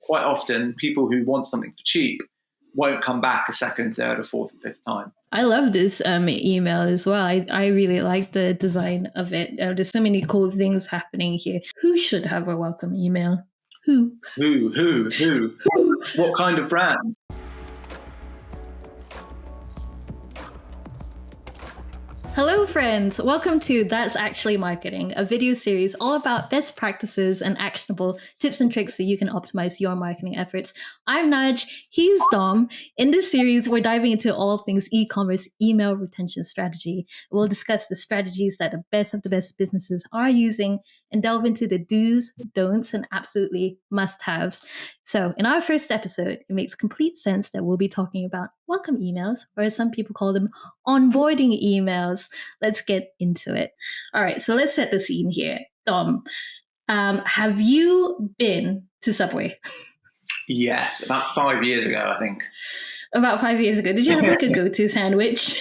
quite often people who want something for cheap won't come back a second, third, or fourth, or fifth time. I love this email as well. I really like the design of it. There's so many cool things happening here. Who should have a welcome email? Who? What kind of brand? Hello, friends. Welcome to That's Actually Marketing, a video series all about best practices and actionable tips and tricks so you can optimize your marketing efforts. I'm Naj. He's Dom. In this series, we're diving into all things e-commerce email retention strategy. We'll discuss the strategies that the best of the best businesses are using and delve into the do's, don'ts, and absolutely must-haves. So in our first episode, it makes complete sense that we'll be talking about welcome emails, or as some people call them, onboarding emails. Let's get into it. All right, so let's set the scene here. Dom, have you been to Subway? Yes, about 5 years ago, I think. About 5 years ago. Did you have like a go-to sandwich?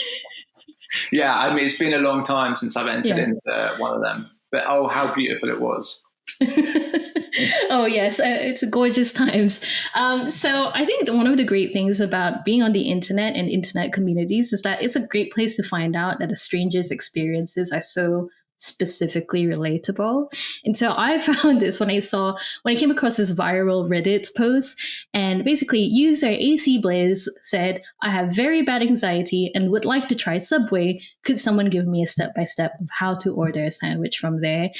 Yeah, I mean, it's been a long time since I've entered into one of them. But oh, how beautiful it was. Oh, yes, it's gorgeous times. So I think one of the great things about being on the internet and internet communities is that it's a great place to find out that a stranger's experiences are so specifically relatable. And so I found this when I came across this viral Reddit post, and basically user AC Blaze said, "I have very bad anxiety and would like to try Subway. Could someone give me a step-by-step of how to order a sandwich from there?"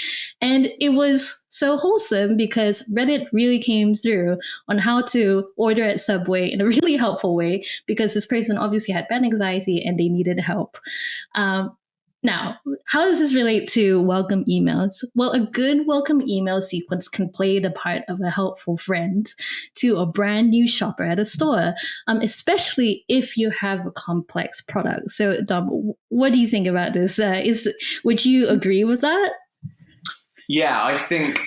And it was so wholesome because Reddit really came through on how to order at Subway in a really helpful way, because this person obviously had bad anxiety and they needed help. Now, how does this relate to welcome emails? Well, a good welcome email sequence can play the part of a helpful friend to a brand new shopper at a store, especially if you have a complex product. So, Dom, what do you think about this? Would you agree with that? Yeah, I think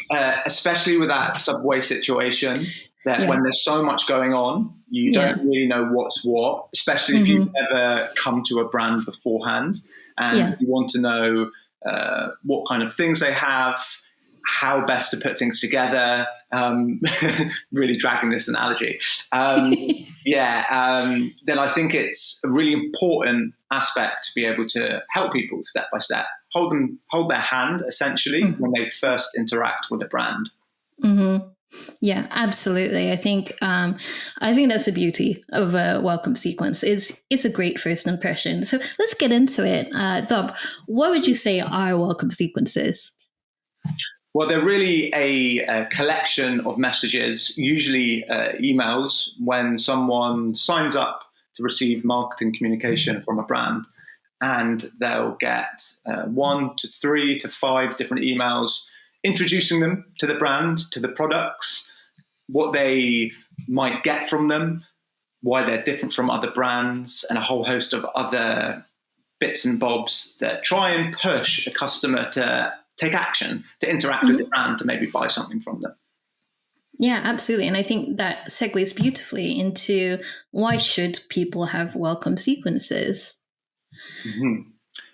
especially with that Subway situation, that when there's so much going on, you don't really know what's what, especially if you've never come to a brand beforehand. And you want to know what kind of things they have, how best to put things together. Really dragging this analogy. Then I think it's a really important aspect to be able to help people step by step, hold their hand essentially when they first interact with a brand. Mm-hmm. Yeah, absolutely. I think that's the beauty of a welcome sequence. It's a great first impression. So let's get into it. Dom, what would you say are welcome sequences? Well, they're really a collection of messages, usually emails, when someone signs up to receive marketing communication from a brand, and they'll get 1 to 3 to 5 different emails introducing them to the brand, to the products, what they might get from them, why they're different from other brands, and a whole host of other bits and bobs that try and push a customer to take action, to interact with the brand, to maybe buy something from them. Yeah, absolutely. And I think that segues beautifully into why should people have welcome sequences? Mm-hmm.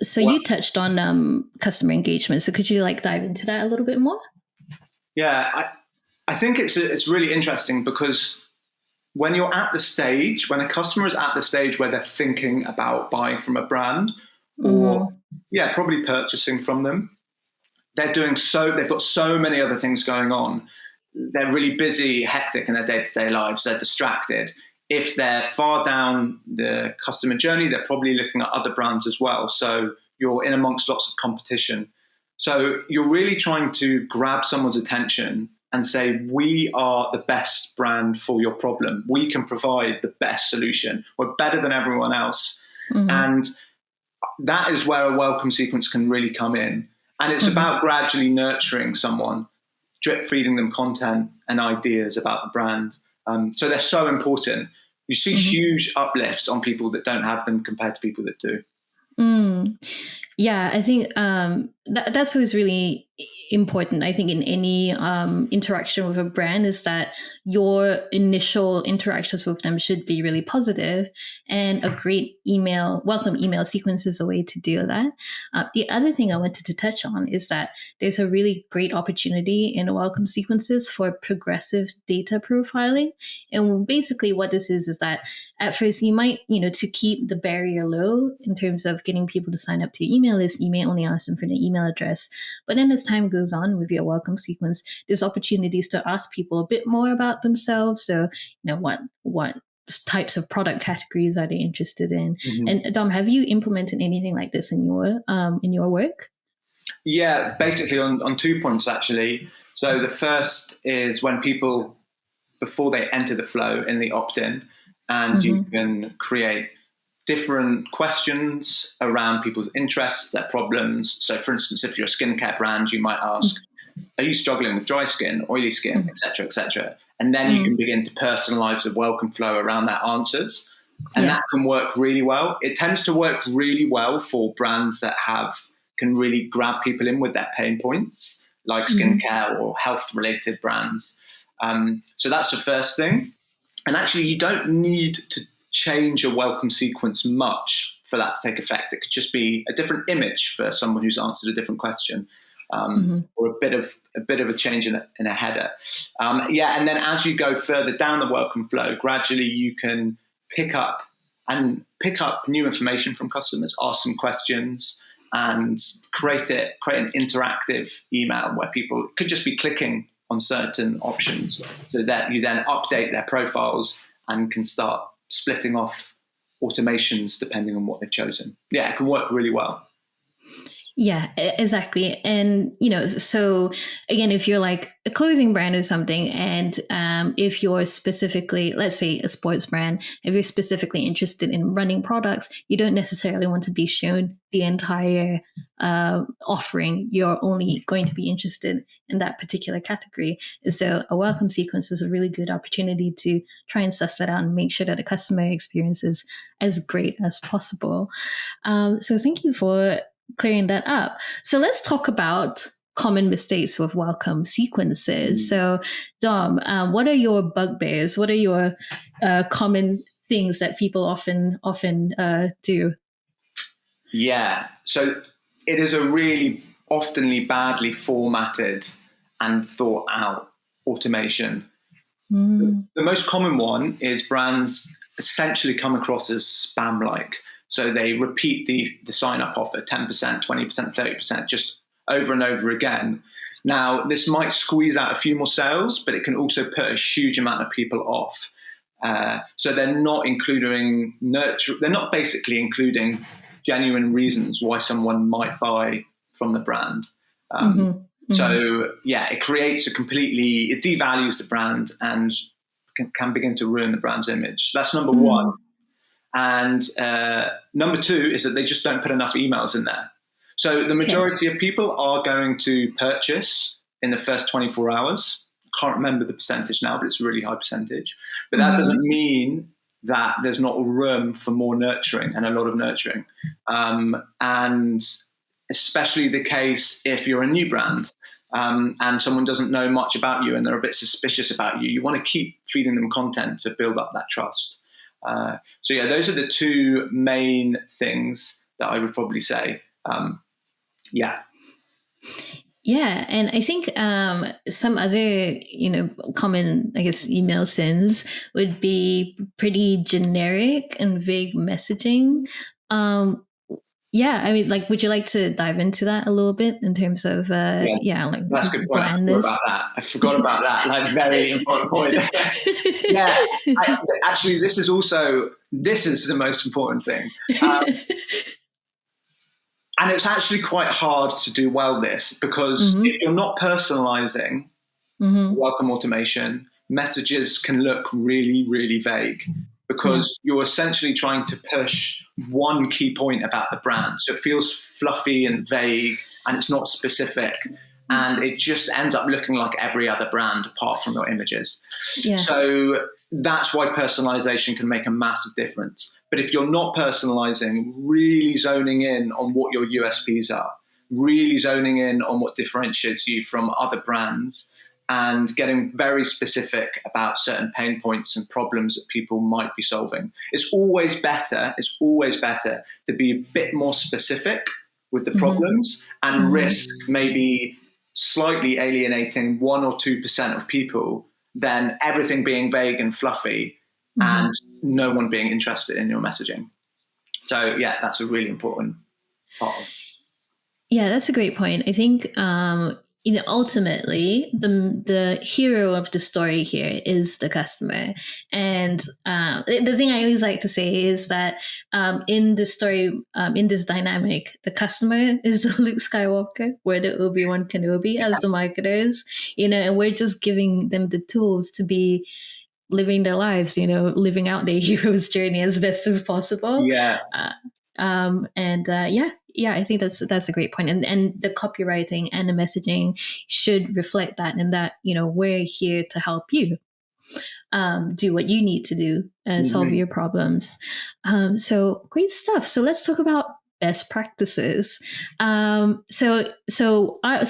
So you touched on customer engagement. So could you dive into that a little bit more? Yeah, I think it's really interesting because when you're at the stage, when a customer is at the stage where they're thinking about buying from a brand or probably purchasing from them, they've got so many other things going on. They're really busy, hectic in their day-to-day lives. They're distracted. If they're far down the customer journey, they're probably looking at other brands as well. So you're in amongst lots of competition. So you're really trying to grab someone's attention and say, we are the best brand for your problem. We can provide the best solution. We're better than everyone else. Mm-hmm. And that is where a welcome sequence can really come in. And it's about gradually nurturing someone, drip feeding them content and ideas about the brand. So they're so important. You see huge uplifts on people that don't have them compared to people that do. Yeah, I think that's what's really important, I think, in any interaction with a brand, is that your initial interactions with them should be really positive, and a great welcome email sequence is a way to do that. The other thing I wanted to touch on is that there's a really great opportunity in welcome sequences for progressive data profiling. And basically what this is that at first you might, to keep the barrier low in terms of getting people to sign up to your email list, you may only ask them for their email address. But then as time goes on with your welcome sequence, there's opportunities to ask people a bit more about themselves. So, what types of product categories are they interested in? Mm-hmm. And Dom, have you implemented anything like this in your work? Yeah, basically on 2 points, actually. So the first is when people, before they enter the flow in the opt-in, and you can create different questions around people's interests, their problems. So for instance, if you're a skincare brand, you might ask, are you struggling with dry skin, oily skin, et cetera, et cetera? And then you can begin to personalize the welcome flow around their answers. And that can work really well. It tends to work really well for brands that can really grab people in with their pain points, like skincare or health-related brands. So that's the first thing. And actually, you don't need to change a welcome sequence much for that to take effect. It could just be a different image for someone who's answered a different question, or a bit of a change in a header. And then as you go further down the welcome flow, gradually you can pick up new information from customers, ask some questions, and create an interactive email where people could just be clicking on certain options, so that you then update their profiles and can start splitting off automations depending on what they've chosen. Yeah, it can work really well. Yeah, exactly. And, so again, if you're like a clothing brand or something, and if you're specifically, let's say a sports brand, if you're specifically interested in running products, you don't necessarily want to be shown the entire offering. You're only going to be interested in that particular category. So a welcome sequence is a really good opportunity to try and suss that out and make sure that the customer experience is as great as possible. So thank you for clearing that up. So let's talk about common mistakes with welcome sequences. So Dom, what are your bugbears? What are your common things that people often do? Yeah, so it is a really oftenly badly formatted and thought out automation. The most common one is brands essentially come across as spam-like. So they repeat the sign-up offer, 10%, 20%, 30%, just over and over again. Now, this might squeeze out a few more sales, but it can also put a huge amount of people off. So they're not basically including genuine reasons why someone might buy from the brand. So it creates it devalues the brand and can begin to ruin the brand's image. That's number one. And number two is that they just don't put enough emails in there. So the majority of people are going to purchase in the first 24 hours. I can't remember the percentage now, but it's a really high percentage. But that doesn't mean that there's not room for more nurturing and a lot of nurturing. And especially the case if you're a new brand and someone doesn't know much about you and they're a bit suspicious about you. You want to keep feeding them content to build up that trust. Those are the two main things that I would probably say. Yeah, and I think some other, common, I guess, email sins would be pretty generic and vague messaging. Would you like to dive into that a little bit in terms of, that's a good point. I forgot about that. Like, very important point. Actually, this is the most important thing. And it's actually quite hard to do well this, because if you're not personalizing welcome automation, messages can look really, really vague, because you're essentially trying to push one key point about the brand. So it feels fluffy and vague, and it's not specific. And it just ends up looking like every other brand apart from your images. Yeah. So that's why personalization can make a massive difference. But if you're not personalizing, really zoning in on what your USPs are, really zoning in on what differentiates you from other brands and getting very specific about certain pain points and problems that people might be solving. It's always better to be a bit more specific with the problems and risk maybe slightly alienating 1 or 2% of people than everything being vague and fluffy and no one being interested in your messaging. So yeah, that's a really important part. Yeah, that's a great point. I think ultimately the hero of the story here is the customer. And the thing I always like to say is that in this story, in this dynamic, the customer is the Luke Skywalker, we're the Obi-Wan Kenobi as the marketers, and we're just giving them the tools to be living their lives, living out their hero's journey as best as possible. Yeah. I think that's a great point. And the copywriting and the messaging should reflect that, and that, we're here to help you do what you need to do and solve your problems. So great stuff. So let's talk about best practices. So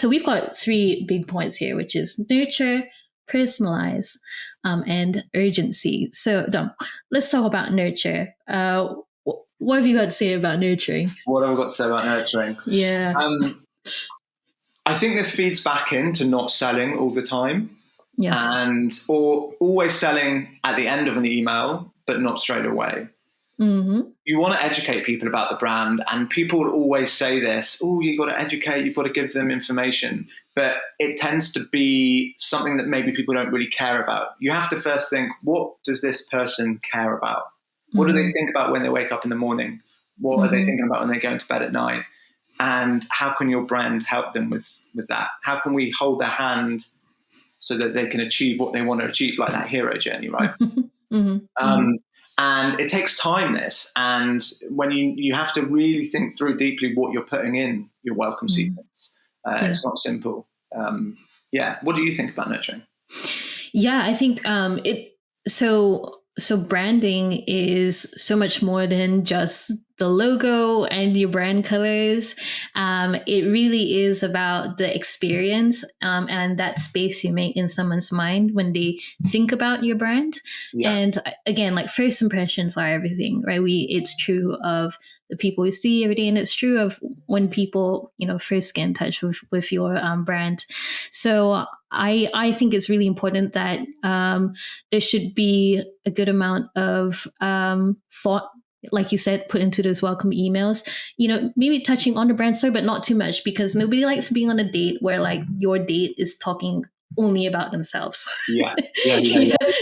we've got 3 big points here, which is nurture, personalize, and urgency. So Dom, let's talk about nurture. What have you got to say about nurturing? What have I got to say about nurturing? Yeah. I think this feeds back into not selling all the time. Yes. Or always selling at the end of an email, but not straight away. You want to educate people about the brand, and people will always say this, you've got to educate, you've got to give them information. But it tends to be something that maybe people don't really care about. You have to first think, what does this person care about? What do they think about when they wake up in the morning? What are they thinking about when they go into bed at night? And how can your brand help them with that? How can we hold their hand so that they can achieve what they want to achieve, like that hero journey, right? And it takes time, this. And when you have to really think through deeply what you're putting in your welcome sequence. It's not simple. What do you think about nurturing? Yeah, I think so branding is so much more than just the logo and your brand colors. It really is about the experience and that space you make in someone's mind when they think about your brand. Yeah. And again, like first impressions are everything, right? It's true of the people we see every day, and it's true of when people, first get in touch with your brand. So I think it's really important that there should be a good amount of thought, like you said, put into those welcome emails, maybe touching on the brand story, but not too much, because nobody likes being on a date where like your date is talking only about themselves. Yeah.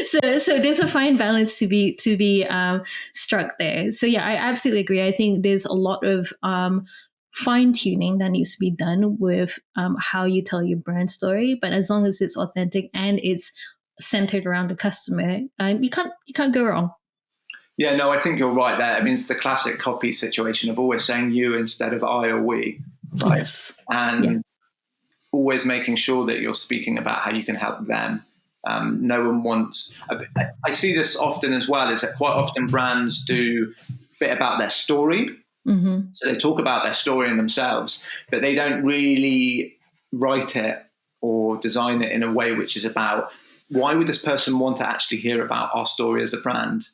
So there's a fine balance to be struck there. So yeah, I absolutely agree. I think there's a lot of fine tuning that needs to be done with how you tell your brand story. But as long as it's authentic and it's centered around the customer, you can't go wrong. Yeah, no, I think you're right there. I mean, it's the classic copy situation of always saying you instead of I or we, right? Yes. And always making sure that you're speaking about how you can help them. No one wants... I see this often as well, is that quite often brands do a bit about their story. So they talk about their story and themselves, but they don't really write it or design it in a way which is about, why would this person want to actually hear about our story as a brand?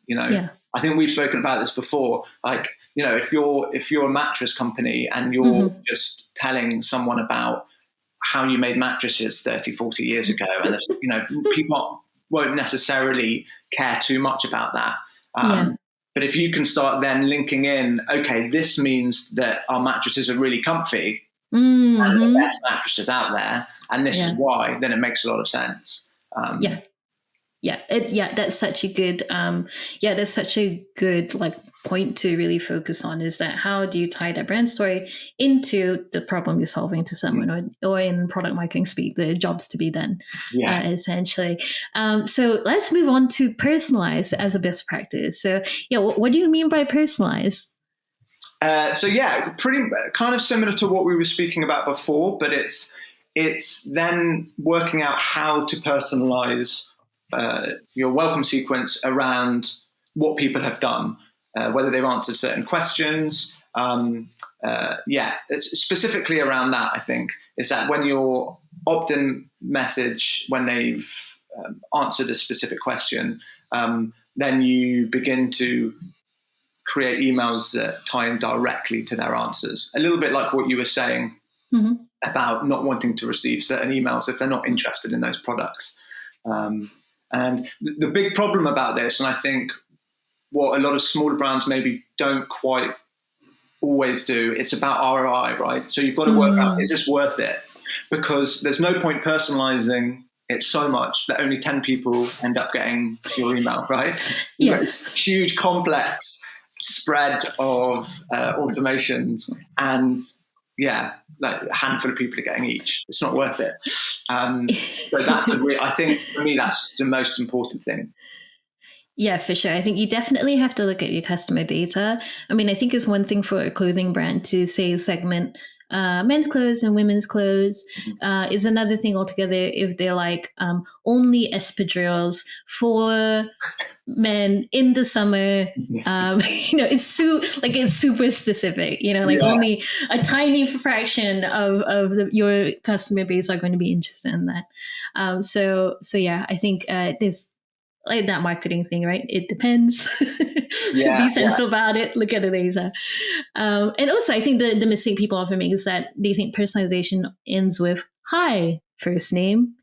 I think we've spoken about this before. Like, if you're a mattress company and you're just telling someone about how you made mattresses 30, 40 years ago, and people won't necessarily care too much about that. But if you can start then linking in, okay, this means that our mattresses are really comfy and the best mattresses out there, and this is why, then it makes a lot of sense. That's such a good that's such a good like point to really focus on, is that how do you tie that brand story into the problem you're solving to someone, or in product marketing speak, the jobs to be done, essentially. So let's move on to personalize as a best practice. So what do you mean by personalize? Pretty kind of similar to what we were speaking about before, but it's then working out how to personalize your welcome sequence around what people have done, whether they've answered certain questions, it's specifically around that, I think, is that when your opt-in message, when they've answered a specific question, then you begin to create emails that tie in directly to their answers. A little bit like what you were saying about not wanting to receive certain emails if they're not interested in those products. And the big problem about this, and I think what a lot of smaller brands maybe don't quite always do, it's about ROI, right? So you've got to work out, is this worth it? Because there's no point personalizing it so much that only 10 people end up getting your email, right? Yeah. It's a huge, complex spread of automations, and like a handful of people are getting each. It's not worth it. So I think for me, that's the most important thing. Yeah, for sure. I think you definitely have to look at your customer data. I mean, I think it's one thing for a clothing brand to say segment men's clothes and women's clothes. Is another thing altogether if they're like only espadrilles for men in the summer. It's super specific. Only a tiny fraction of your customer base are going to be interested in that. So yeah, I think there's like that marketing thing, right? It depends. Be sensible about it. Look at the data. And also, I think the mistake people often make is that they think personalization ends with "Hi, first name."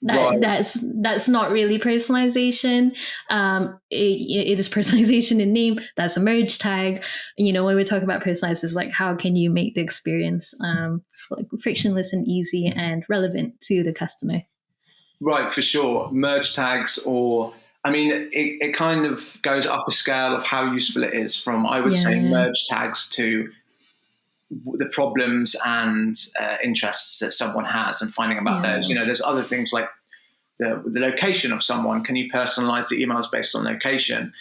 That's not really personalization. It is personalization in name. That's a merge tag. When we're talking about personalized, it's like how can you make the experience like frictionless and easy and relevant to the customer. Right, for sure. Merge tags, it kind of goes up a scale of how useful it is from, I would say, merge tags to the problems and interests that someone has and finding about those. There's other things like the location of someone. Can you personalize the emails based on location,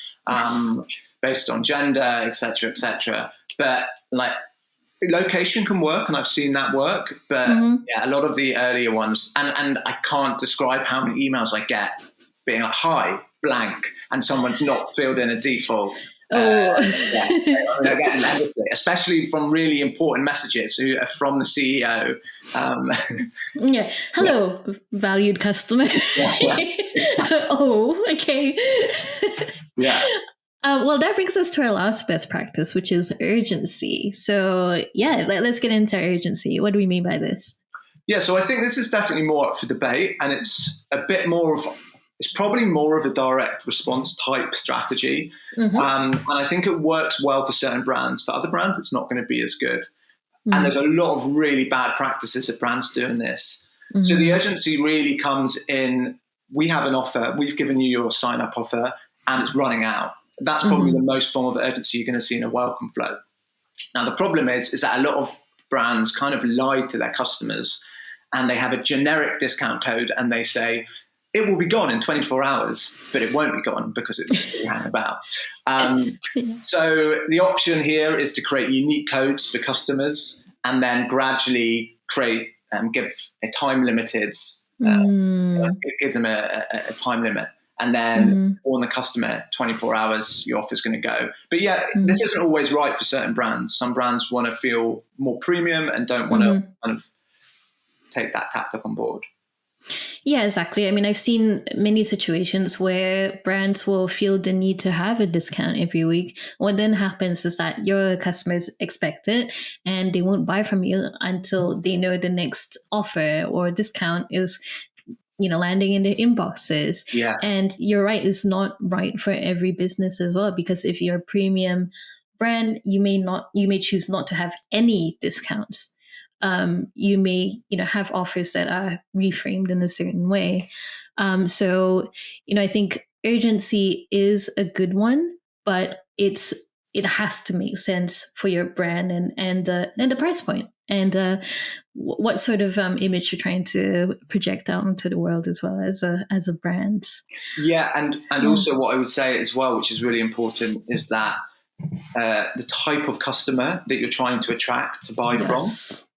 based on gender, et cetera, But like, location can work, and I've seen that work, but a lot of the earlier ones, and I can't describe how many emails I get being like, "Hi, blank," and someone's not filled in a default. Especially from really important messages who are from the CEO. Hello, valued customer. Exactly. Oh, okay. Well, that brings us to our last best practice, which is urgency. So, let's get into urgency. What do we mean by this? So I think this is definitely more up for debate, and it's probably more of a direct response type strategy. And I think it works well for certain brands. For other brands, it's not going to be as good. And there's a lot of really bad practices of brands doing this. So the urgency really comes in, we have an offer, we've given you your sign-up offer, and it's running out. That's probably the most form of urgency you're going to see in a welcome flow. Now, the problem is that a lot of brands kind of lie to their customers, and they have a generic discount code, and they say, it will be gone in 24 hours, but it won't be gone because it's still hanging about. So the option here is to create unique codes for customers and then gradually create give a time-limited, give them a time limit. And then on the customer, 24 hours, your offer is going to go. But this isn't always right for certain brands. Some brands want to feel more premium and don't want to kind of take that tactic on board. Yeah, exactly. I mean, I've seen many situations where brands will feel the need to have a discount every week. What then happens is that your customers expect it and they won't buy from you until they know the next offer or discount is landing in their inboxes. Yeah. And you're right, it's not right for every business as well, because if you're a premium brand, you may choose not to have any discounts. You may, have offers that are reframed in a certain way. So, I think urgency is a good one, but it has to make sense for your brand and the price point and what sort of image you're trying to project out into the world as well as a brand. Yeah, and also what I would say as well, which is really important, is that the type of customer that you're trying to attract to buy from.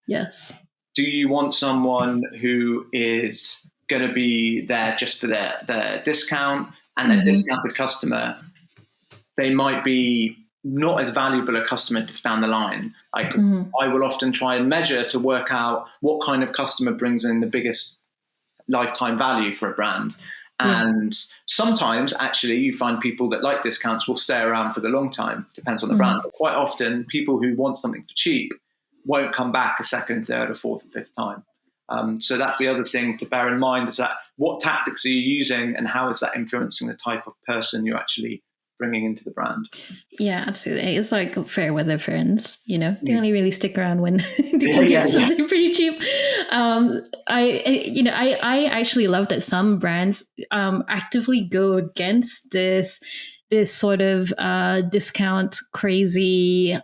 Yes. Do you want someone who is going to be there just for their discount, and a discounted customer, they might be not as valuable a customer down the line. I will often try and measure to work out what kind of customer brings in the biggest lifetime value for a brand. And sometimes actually you find people that like discounts will stay around for the long time, depends on the brand. But quite often people who want something for cheap won't come back a second, third or fourth or fifth time. So that's the other thing to bear in mind, is that what tactics are you using and how is that influencing the type of person you're actually bringing into the brand? Yeah, absolutely. It's like fair weather friends, they only really stick around when they can get something pretty cheap. I actually love that some brands actively go against this sort of discount crazy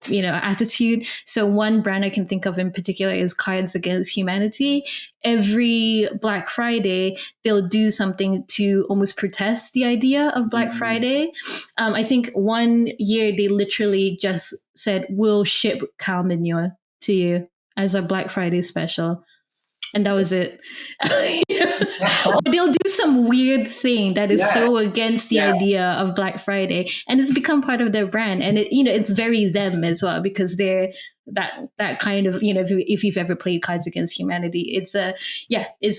attitude. So one brand I can think of in particular is Cards Against Humanity. Every Black Friday, they'll do something to almost protest the idea of Black Friday. I think one year they literally just said, we'll ship cow manure to you as a Black Friday special. And that was it. Or they'll do some weird thing that is so against the idea of Black Friday, and it's become part of their brand. And it's very them as well, because they're that kind of, if you've ever played Cards Against Humanity, it's a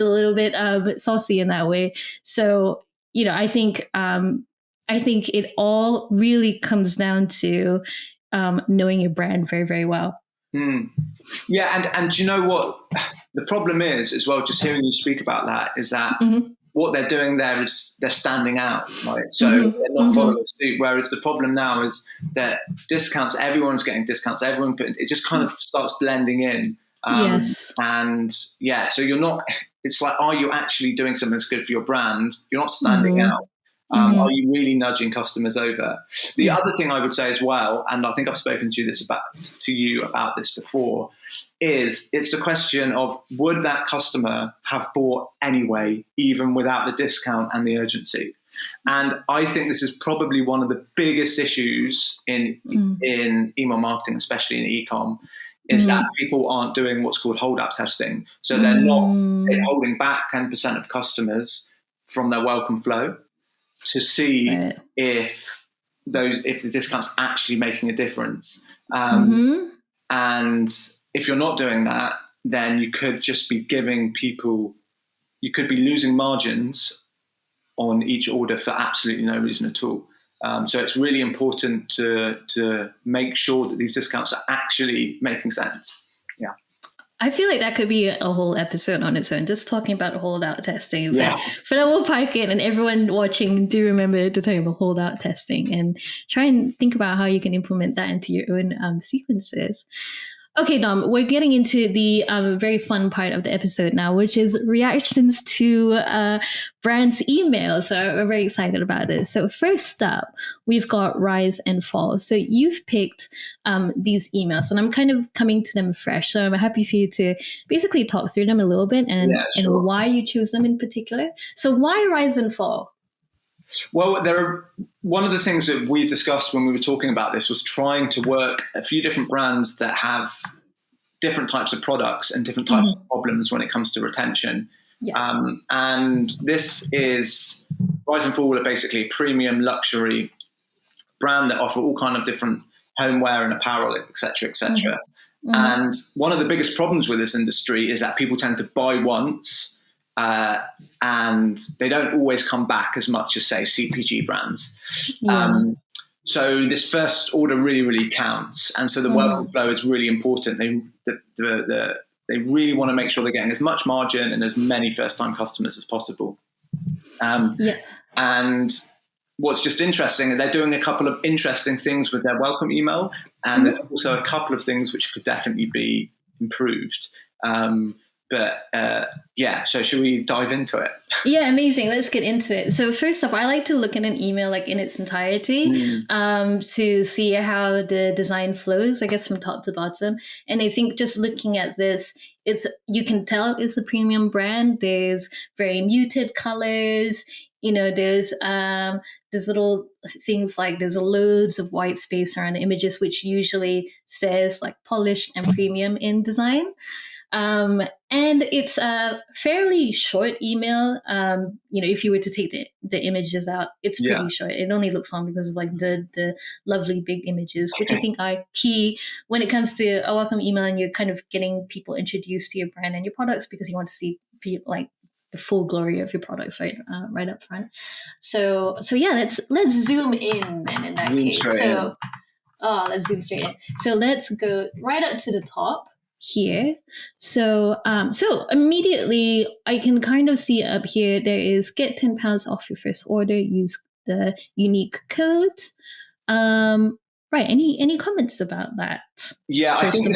little bit saucy in that way. So I think it all really comes down to knowing your brand very, very well. Yeah, and you know what the problem is as well, just hearing you speak about that, is that what they're doing there is they're standing out, right? So they're not following suit, whereas the problem now is that discounts, everyone's getting discounts, it just kind of starts blending in. And so you're not, it's like, are you actually doing something that's good for your brand? You're not standing out. Are you really nudging customers over? The other thing I would say as well, and I think I've spoken to you about this before, is it's the question of, would that customer have bought anyway, even without the discount and the urgency? And I think this is probably one of the biggest issues in email marketing, especially in Ecom, is that people aren't doing what's called hold-up testing. So they're not holding back 10% of customers from their welcome flow to see if the discount's actually making a difference. And if you're not doing that, then you could just be you could be losing margins on each order for absolutely no reason at all. So it's really important to make sure that these discounts are actually making sense. Yeah. I feel like that could be a whole episode on its own, just talking about holdout testing. But I will park it, and everyone watching, do remember to talk about holdout testing and try and think about how you can implement that into your own sequences. Okay, Dom, we're getting into the very fun part of the episode now, which is reactions to brands' emails. So we're very excited about this. So first up, we've got Rise&Fall. So you've picked these emails, and I'm kind of coming to them fresh. So I'm happy for you to basically talk through them a little bit and why you choose them in particular. So why Rise&Fall? Well, one of the things that we discussed when we were talking about this was trying to work a few different brands that have different types of products and different types of problems when it comes to retention. And this is Rise&Fall are basically a premium luxury brand that offer all kind of different homeware and apparel, et cetera, et cetera. And one of the biggest problems with this industry is that people tend to buy once, and they don't always come back as much as, say, CPG brands. So this first order really, really counts. And so the welcome flow is really important. They really want to make sure they're getting as much margin and as many first-time customers as possible. And what's just interesting, they're doing a couple of interesting things with their welcome email, and there's also a couple of things which could definitely be improved. So should we dive into it? Yeah, amazing. Let's get into it. So first off, I like to look at an email like in its entirety to see how the design flows, I guess, from top to bottom. And I think just looking at this, you can tell it's a premium brand. There's very muted colors. There's little things like there's loads of white space around the images, which usually says like polished and premium in design. And it's a fairly short email. If you were to take the images out, it's pretty short. It only looks long because of like the lovely big images, which I think are key when it comes to a welcome email, and you're kind of getting people introduced to your brand and your products because you want to see like the full glory of your products right up front. So yeah, let's zoom in then in that case. So let's zoom straight in. So let's go right up to the top here. So immediately I can kind of see up here there is get £10 off your first order. Use the unique code. Right. Any comments about that? Yeah, I think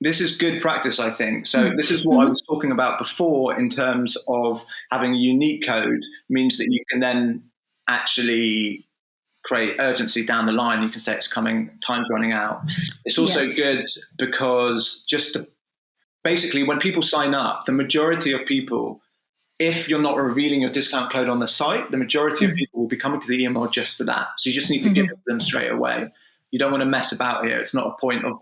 this is good practice, I think. So this is what I was talking about before in terms of having a unique code means that you can then actually create urgency down the line. You can say it's coming, time's running out. It's also good because basically when people sign up, the majority of people, if you're not revealing your discount code on the site, the majority of people will be coming to the email just for that. So you just need to give it to them straight away. You don't want to mess about here. It's not a point of,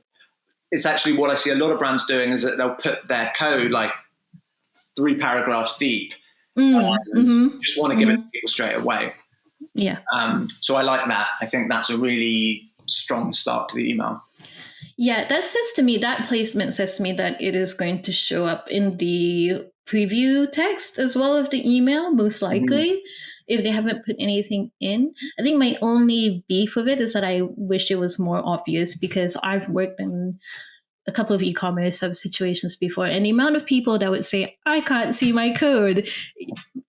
it's actually what I see a lot of brands doing is that they'll put their code like 3 paragraphs deep and just want to give it to people straight away. Yeah. So I like that. I think that's a really strong start to the email. Yeah, that placement says to me that it is going to show up in the preview text as well as the email, most likely, if they haven't put anything in. I think my only beef with it is that I wish it was more obvious, because I've worked in a couple of e-commerce situations before, and the amount of people that would say, I can't see my code,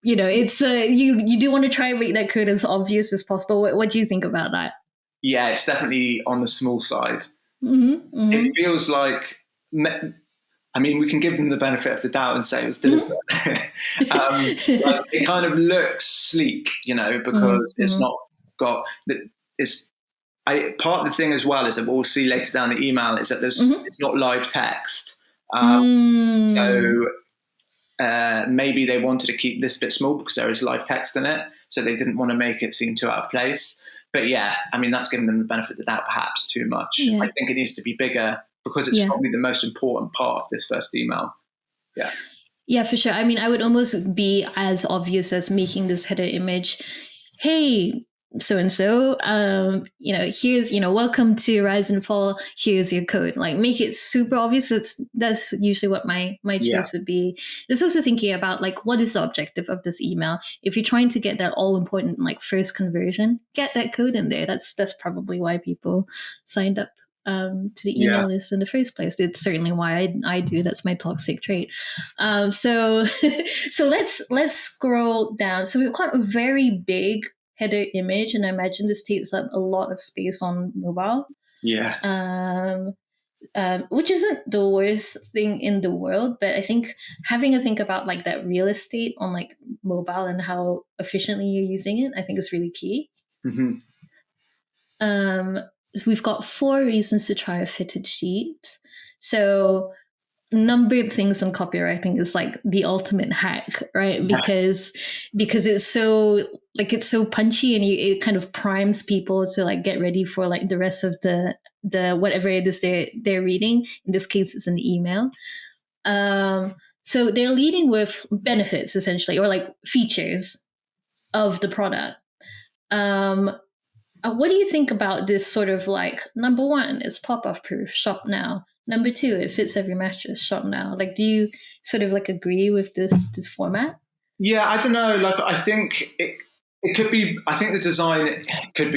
it's you do want to try and make that code as obvious as possible. What do you think about that? Yeah, it's definitely on the small side. It feels like, I mean, we can give them the benefit of the doubt and say it was deliberate. But it kind of looks sleek, because it's not got part of the thing as well is that we'll see later down the email is that it's not live text. So maybe they wanted to keep this bit small because there is live text in it. So they didn't want to make it seem too out of place. But yeah, I mean, that's giving them the benefit of the doubt perhaps too much. Yeah. I think it needs to be bigger because it's probably the most important part of this first email. Yeah. Yeah, for sure. I mean, I would almost be as obvious as making this header image. Hey, so-and-so, here's, welcome to Rise&Fall. Here's your code. Like, make it super obvious. That's usually what my choice would be. Just also thinking about, like, what is the objective of this email? If you're trying to get that all important, like, first conversion, get that code in there. That's probably why people signed up to the email list in the first place. It's certainly why I do. That's my toxic trait. So let's scroll down. So we've got a very big header image, and I imagine this takes up a lot of space on mobile. Yeah. Which isn't the worst thing in the world, but I think having a think about like that real estate on like mobile and how efficiently you're using it, I think is really key. We've got 4 reasons to try a fitted sheet. So numbered things on copywriting is like the ultimate hack, right? Because it's so punchy, and it kind of primes people to like get ready for like the rest of the whatever it is they're reading. In this case, it's an email. So they're leading with benefits essentially, or like features of the product. What do you think about this sort of like, number 1 is pop-off proof, shop now. Number 2, it fits every mattress, shop now. Like, do you sort of like agree with this format? Yeah, I don't know. Like, I think it could be, I think the design could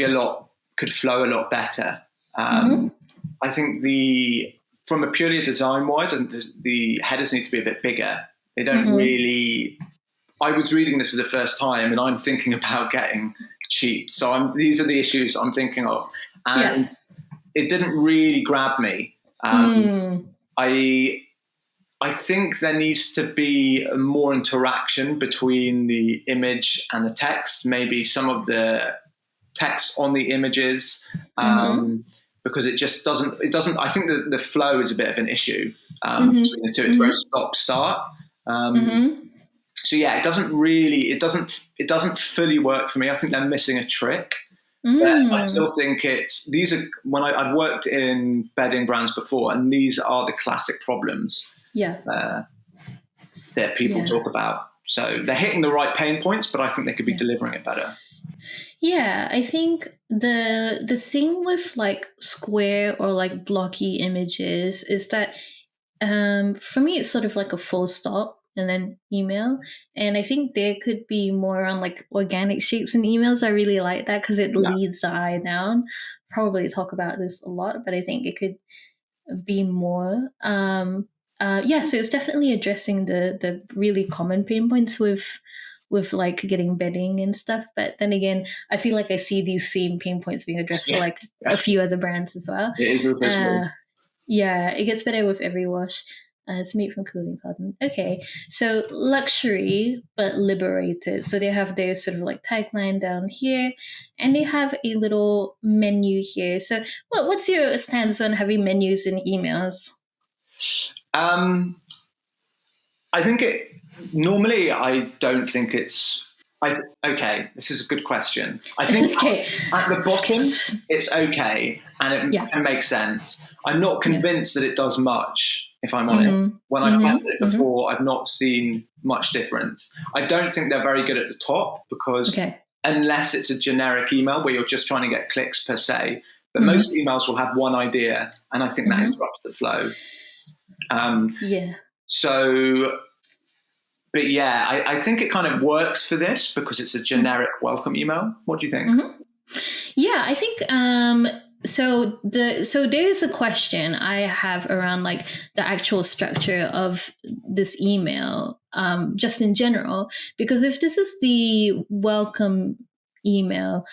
flow a lot better. I think from a purely design wise, the headers need to be a bit bigger. They don't really, I was reading this for the first time and I'm thinking about getting cheats. So these are the issues I'm thinking of. And it didn't really grab me. I think there needs to be more interaction between the image and the text, maybe some of the text on the images, because it doesn't, I think the flow is a bit of an issue between the two. It's very stop-start. So yeah, it doesn't fully work for me. I think they're missing a trick. But I still think I've worked in bedding brands before, and these are the classic problems. Yeah. That people Yeah. talk about. So they're hitting the right pain points, but I think they could be delivering it better. Yeah, I think the thing with like square or like blocky images is that for me it's sort of like a full stop and then email. And I think there could be more on like organic shapes in emails. I really like that because it Yeah. leads the eye down. Probably talk about this a lot, but I think it could be more. Yeah, so it's definitely addressing the really common pain points with like getting bedding and stuff. But then again, I feel like I see these same pain points being addressed for like a few other brands as well. It is also true. Yeah, it gets better with every wash. It's made from cooling cotton. Okay, so luxury but liberated. So they have their sort of like tagline down here, and they have a little menu here. So, what's your stance on having menus in emails? I think normally I don't think it's. Okay, this is a good question. I think Okay. at the bottom it's okay and it can make sense. I'm not convinced that it does much, if I'm honest. When I've tested it before, I've not seen much difference. I don't think they're very good at the top because unless it's a generic email where you're just trying to get clicks per se, but most emails will have one idea, and I think that interrupts the flow. So, but yeah, I think it kind of works for this because it's a generic welcome email. What do you think? Yeah, I think so there's a question I have around like the actual structure of this email, just in general, because if this is the welcome email,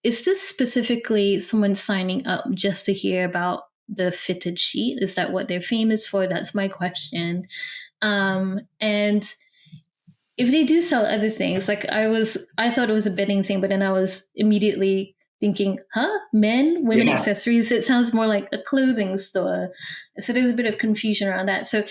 is this specifically someone signing up just to hear about the fitted sheet? Is that what they're famous for? That's my question. And if they do sell other things, like I thought it was a bedding thing, but then I was immediately thinking, men, women accessories. It sounds more like a clothing store. So there's a bit of confusion around that. So,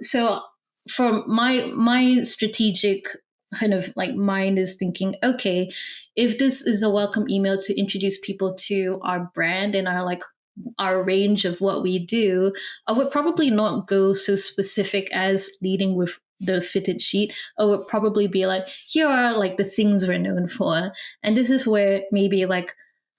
so for my strategic kind of like mind is thinking, okay, if this is a welcome email to introduce people to our brand and our range of what we do, I would probably not go so specific as leading with the fitted sheet. I would probably be like, here are like the things we're known for. And this is where maybe like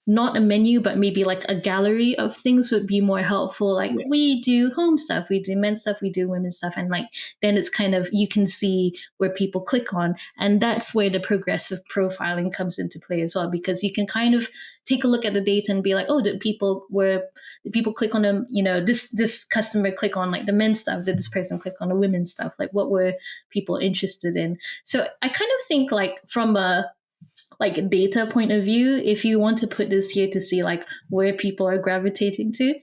not a menu, but maybe like a gallery of things would be more helpful. Like we do home stuff, we do men's stuff, we do women's stuff. And like, then it's kind of, you can see where people click on. And that's where the progressive profiling comes into play as well, because you can kind of take a look at the data and be like, oh, did people click on them? You know, this customer click on like the men's stuff. Did this person click on the women's stuff? Like what were people interested in? So I kind of think like from a like data point of view, if you want to put this here to see like where people are gravitating to,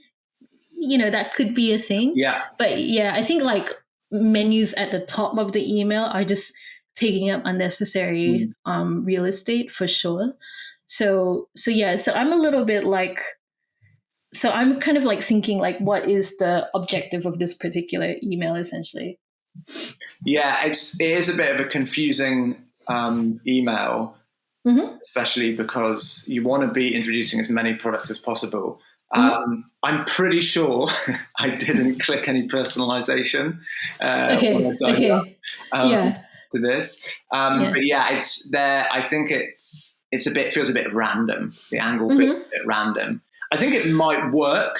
you know, that could be a thing. Yeah. But yeah, I think like menus at the top of the email are just taking up unnecessary real estate for sure. So yeah, so I'm a little bit like, so I'm kind of like thinking like, what is the objective of this particular email essentially? Yeah, it is a bit of a confusing email, especially because you want to be introducing as many products as possible. I'm pretty sure I didn't click any personalization when I signed up to this. But yeah, it's there. I think it's feels a bit random. The angle feels a bit random. I think it might work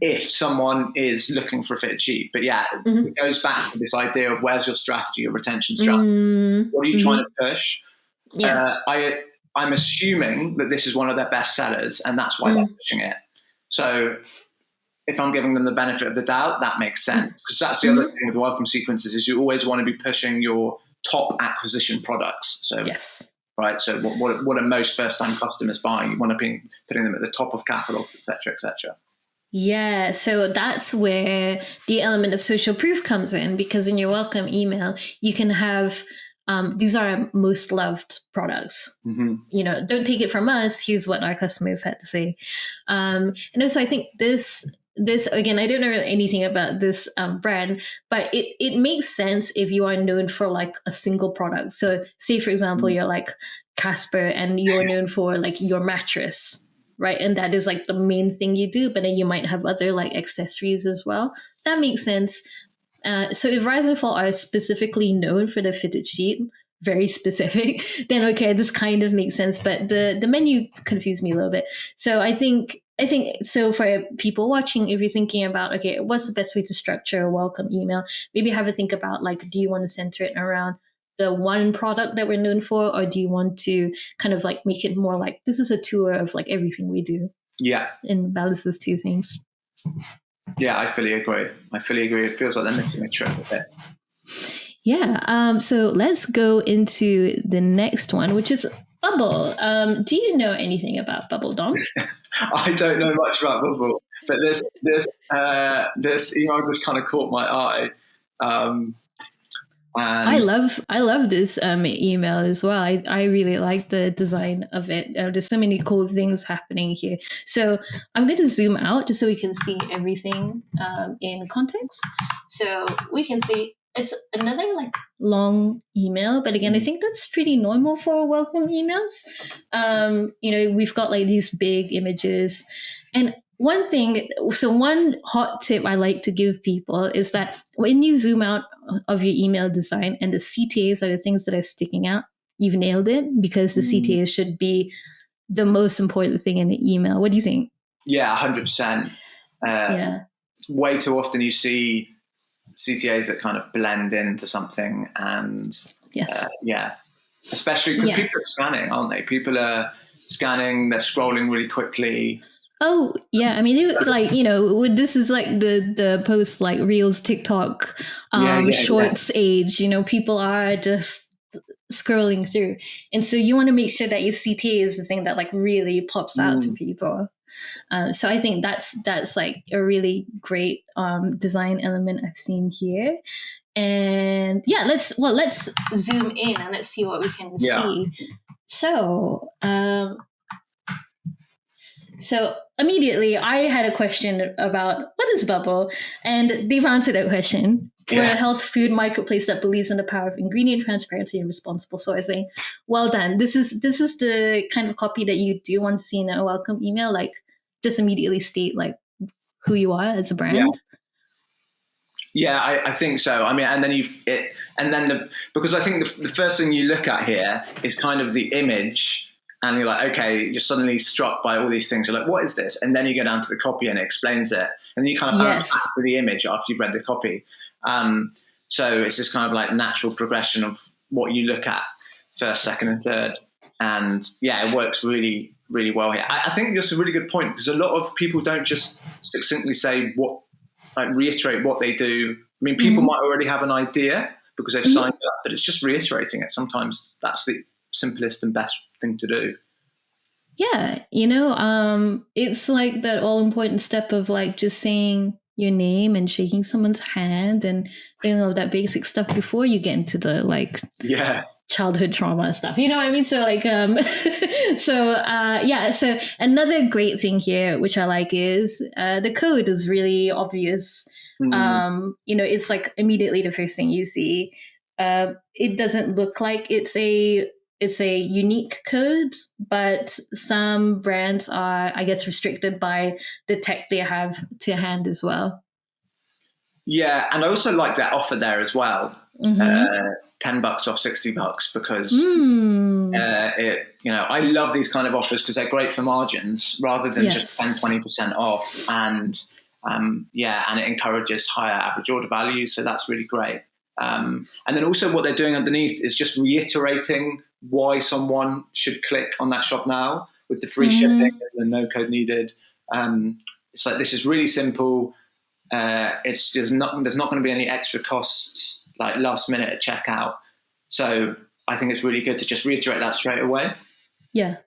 if someone is looking for a fitted sheet. But yeah, it goes back to this idea of where's your strategy, your retention strategy? What are you trying to push? I'm assuming that this is one of their best sellers and that's why they're pushing it. So if I'm giving them the benefit of the doubt, that makes sense. Because that's the other thing with welcome sequences is you always want to be pushing your top acquisition products. So right. So what are most first-time customers buying? You want to be putting them at the top of catalogs, et cetera, et cetera. Yeah, so that's where the element of social proof comes in, because in your welcome email, you can have these are our most loved products. You know, don't take it from us. Here's what our customers had to say. And also, I think this again, I don't know anything about this brand, but it makes sense if you are known for like a single product. So, say for example, you're like Casper, and you're known for like your mattress. Right. And that is like the main thing you do. But then you might have other like accessories as well. That makes sense. So if Rise&Fall are specifically known for the fitted sheet, very specific, then okay, this kind of makes sense. But the menu confused me a little bit. So I think so for people watching, if you're thinking about, okay, what's the best way to structure a welcome email, maybe have a think about, like, do you want to center it around the one product that we're known for, or do you want to kind of like make it more like this is a tour of like everything we do? Yeah. And balance those two things. Yeah, I fully agree. It feels like they're missing a trick with it. Yeah. So let's go into the next one, which is Bubble. Do you know anything about Bubble, Dom? I don't know much about Bubble, but this email just kind of caught my eye. And I love this email as well. I really like the design of it. There's so many cool things happening here. So I'm going to zoom out just so we can see everything in context. So we can see it's another like long email, but again, I think that's pretty normal for welcome emails. We've got like these big images, and one hot tip I like to give people is that when you zoom out of your email design and the CTAs are the things that are sticking out, you've nailed it, because the CTAs should be the most important thing in the email. What do you think? Yeah, 100%. Yeah. Way too often you see CTAs that kind of blend into something, and yes. Especially because people are scanning, aren't they? People are scanning, they're scrolling really quickly. Oh yeah, I mean, this is like the post like Reels, TikTok, Shorts age. People are just scrolling through, and so you want to make sure that your CTA is the thing that like really pops out to people. So I think that's like a really great design element I've seen here. And yeah, let's zoom in and let's see what we can see. So. So immediately I had a question about what is Bubble, and they've answered that question. We're a health food marketplace that believes in the power of ingredient transparency and responsible sourcing. Well done. This is the kind of copy that you do want to see in a welcome email. Like, just immediately state like who you are as a brand. Yeah, I think so. I mean, and then because I think the first thing you look at here is kind of the image. And you're like, okay, you're suddenly struck by all these things. You're like, what is this? And then you go down to the copy and it explains it. And then you kind of bounce back to the image after you've read the copy. So it's this kind of like natural progression of what you look at first, second, and third. And yeah, it works really, really well here. I think that's a really good point, because a lot of people don't just succinctly say reiterate what they do. I mean, people might already have an idea because they've signed up, but it's just reiterating it. Sometimes that's the simplest and best thing to do. Yeah, it's like that all important step of like just saying your name and shaking someone's hand and that basic stuff before you get into the like childhood trauma stuff. You know what I mean? So like so another great thing here which I like is the code is really obvious. It's like immediately the first thing you see. It doesn't look like it's a unique code, but some brands are, I guess, restricted by the tech they have to hand as well. Yeah, and I also like that offer there as well. $10 off $60 because I love these kind of offers because they're great for margins rather than just 10-20% off, and and it encourages higher average order value, so that's really great. And then also what they're doing underneath is just reiterating why someone should click on that shop now with the free shipping and no code needed. It's like, this is really simple. There's not going to be any extra costs like last minute at checkout. So I think it's really good to just reiterate that straight away. Yeah,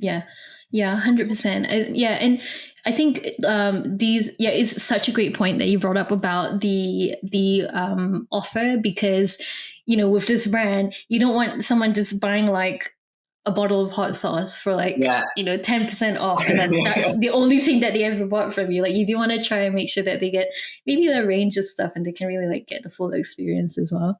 100%. And I think it's such a great point that you brought up about the offer, because with this brand you don't want someone just buying like a bottle of hot sauce for like 10% off, and then that's the only thing that they ever bought from you. Like, you do want to try and make sure that they get maybe a range of stuff and they can really like get the full experience as well.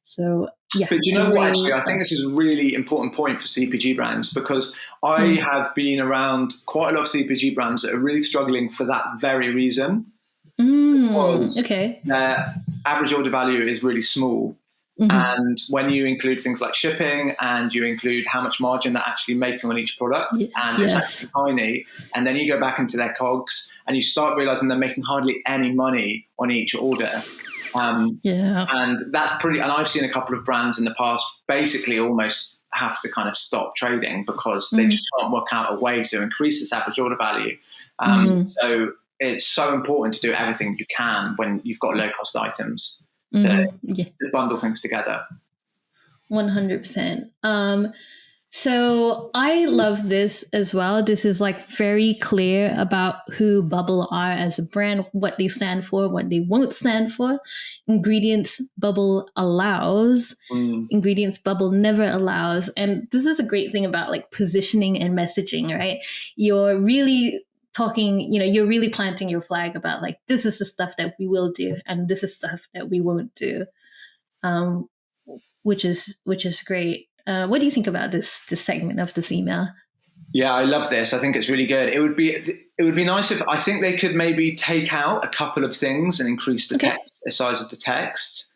So yeah. But you know what, actually, I think this is a really important point for CPG brands, because I have been around quite a lot of CPG brands that are really struggling for that very reason. Okay. average order value is really small. And when you include things like shipping and you include how much margin they're actually making on each product, and it's actually tiny, and then you go back into their COGS and you start realizing they're making hardly any money on each order. And that's pretty, and I've seen a couple of brands in the past basically almost have to kind of stop trading because they just can't work out a way to increase this average order value. So it's so important to do everything you can when you've got low cost items to bundle things together. 100%. So I love this as well. This is like very clear about who Bubble are as a brand, what they stand for, what they won't stand for. Ingredients Bubble allows, ingredients Bubble never allows. And this is a great thing about like positioning and messaging, right? You're really talking, you're really planting your flag about like, this is the stuff that we will do and this is stuff that we won't do, which is great. What do you think about this segment of this email? Yeah, I love this. I think it's really good. It would be nice if, I think they could maybe take out a couple of things and increase the size of the text.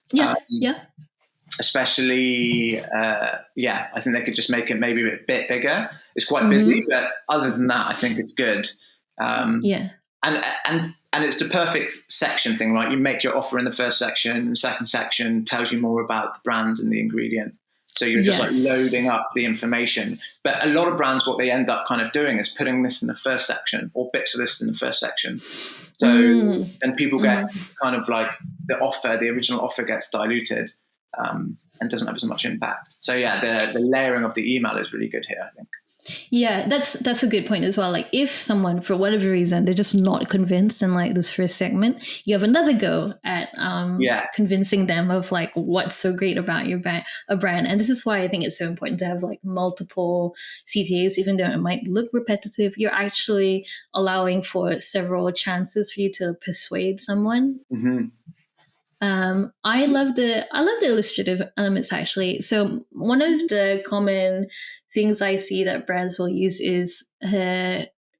Especially, I think they could just make it maybe a bit bigger. It's quite busy, but other than that, I think it's good. And it's the perfect section thing, right? You make your offer in the first section, and the second section tells you more about the brand and the ingredient. So you're just like loading up the information. But a lot of brands, what they end up kind of doing is putting this in the first section or bits of this in the first section. So then people get kind of like the original offer gets diluted and doesn't have as much impact. So the layering of the email is really good here, I think. Yeah, that's a good point as well. Like if someone, for whatever reason, they're just not convinced in like this first segment, you have another go at convincing them of like what's so great about a brand. And this is why I think it's so important to have like multiple CTAs, even though it might look repetitive. You're actually allowing for several chances for you to persuade someone. I love the illustrative elements actually. So one of the common things I see that brands will use is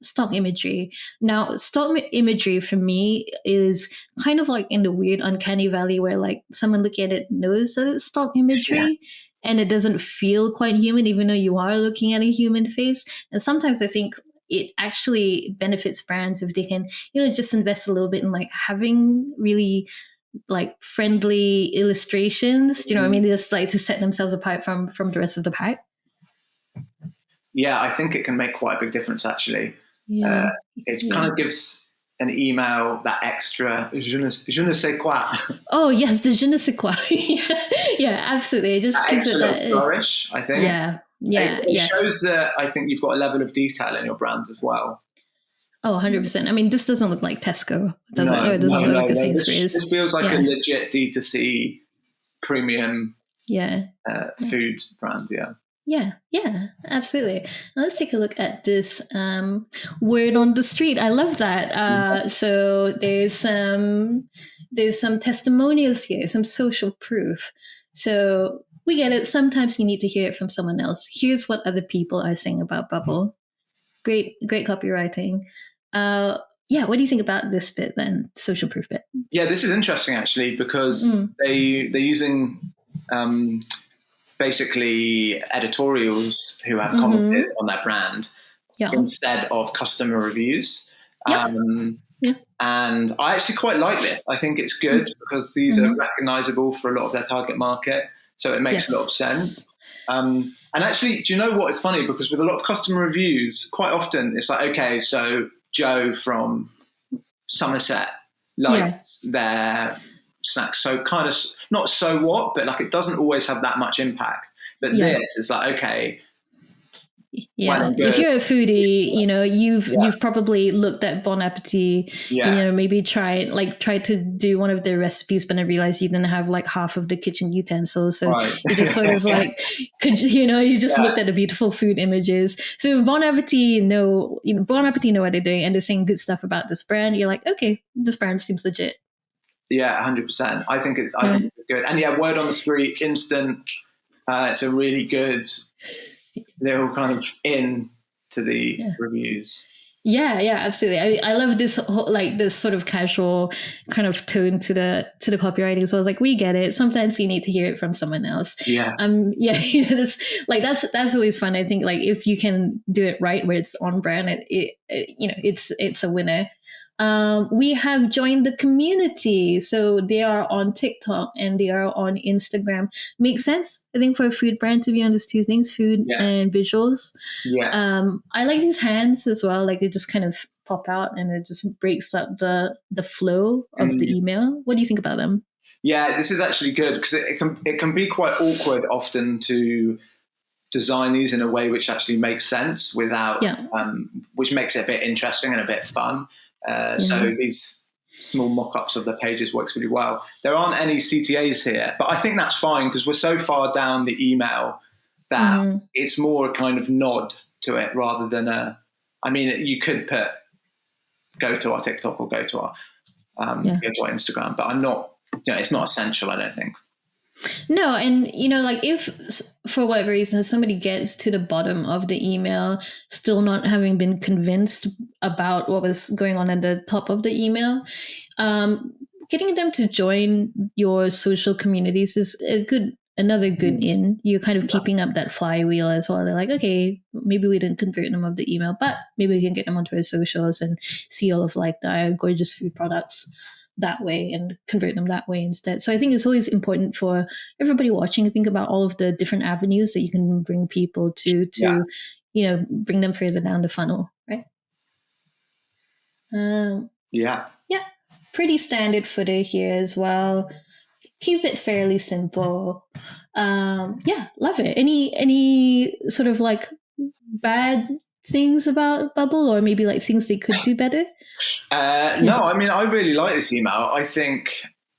stock imagery. Now, stock imagery for me is kind of like in the weird uncanny valley where like someone looking at it knows that it's stock imagery and it doesn't feel quite human, even though you are looking at a human face. And sometimes I think it actually benefits brands if they can, just invest a little bit in like having really like friendly illustrations, what I mean? Just like to set themselves apart from the rest of the pack. Yeah, I think it can make quite a big difference, actually. It kind of gives an email that extra je ne sais quoi. Oh, yes, the je ne sais quoi. Yeah, absolutely. It just gives it that flourish, I think. It shows that I think you've got a level of detail in your brand as well. Oh, 100%. I mean, this doesn't look like Tesco, does it? Or it doesn't look like a Sainsbury's. This feels like a legit D2C premium food brand, Yeah, absolutely. Now let's take a look at this word on the street. I love that. So there's some testimonials here, some social proof. So we get it. Sometimes you need to hear it from someone else. Here's what other people are saying about Bubble. Great copywriting. What do you think about this bit then, social proof bit? Yeah, this is interesting actually because they're using basically editorials who have commented on their brand instead of customer reviews. And I actually quite like this. I think it's good because these are recognizable for a lot of their target market. So it makes a lot of sense. And actually, do you know what? It's funny because with a lot of customer reviews, quite often it's like, okay, so Joe from Somerset likes their snacks. So kind of not so what, but like it doesn't always have that much impact. But this is like, okay. Yeah, if you're a foodie, you've probably looked at Bon Appetit, maybe try to do one of their recipes, but then realize you didn't have like half of the kitchen utensils. So you just sort of like, you just looked at the beautiful food images. So if Bon Appetit know what they're doing and they're saying good stuff about this brand, you're like, okay, this brand seems legit. Yeah, 100%. I think it's good. And word on the street, instant. It's a really good. They're all kind of in to the reviews. Yeah, absolutely. I love this whole, like this sort of casual kind of tone to the copywriting. So I was like, we get it. Sometimes you need to hear it from someone else. Yeah. Yeah, that's always fun. I think like if you can do it right, where it's on brand, it's a winner. We have joined the community, so they are on TikTok and they are on Instagram. Makes sense, I think, for a food brand to be on those two things, food Yeah. and visuals. Yeah. I like these hands as well. Like they just kind of pop out and it just breaks up the flow of the Mm. email. What do you think about them? Yeah, this is actually good because it can be quite awkward often to design these in a way which actually makes sense without, Yeah. which makes it a bit interesting and a bit fun. Yeah. So these small mock-ups of the pages works really well. There aren't any CTAs here, but I think that's fine because we're so far down the email that Mm-hmm. it's more a kind of nod to it rather than a. I mean, you could put go to our TikTok or Yeah. go to our Instagram, but I'm not. It's not essential. I don't think. No, and like if for whatever reason somebody gets to the bottom of the email, still not having been convinced about what was going on at the top of the email, um, getting them to join your social communities is another good Mm. in. You're kind of Yeah. keeping up that flywheel as well. They're like, okay, maybe we didn't convert them of the email, but maybe we can get them onto our socials and see all of like the gorgeous food products that way and convert them that way instead. So I think it's always important for everybody watching to think about all of the different avenues that you can bring people Yeah. to bring them further down the funnel, right? Yeah. Yeah, pretty standard footer here as well. Keep it fairly simple. Yeah, love it. Any sort of like bad things about Bubble, or maybe like things they could do better? No, I mean, I really like this email. I think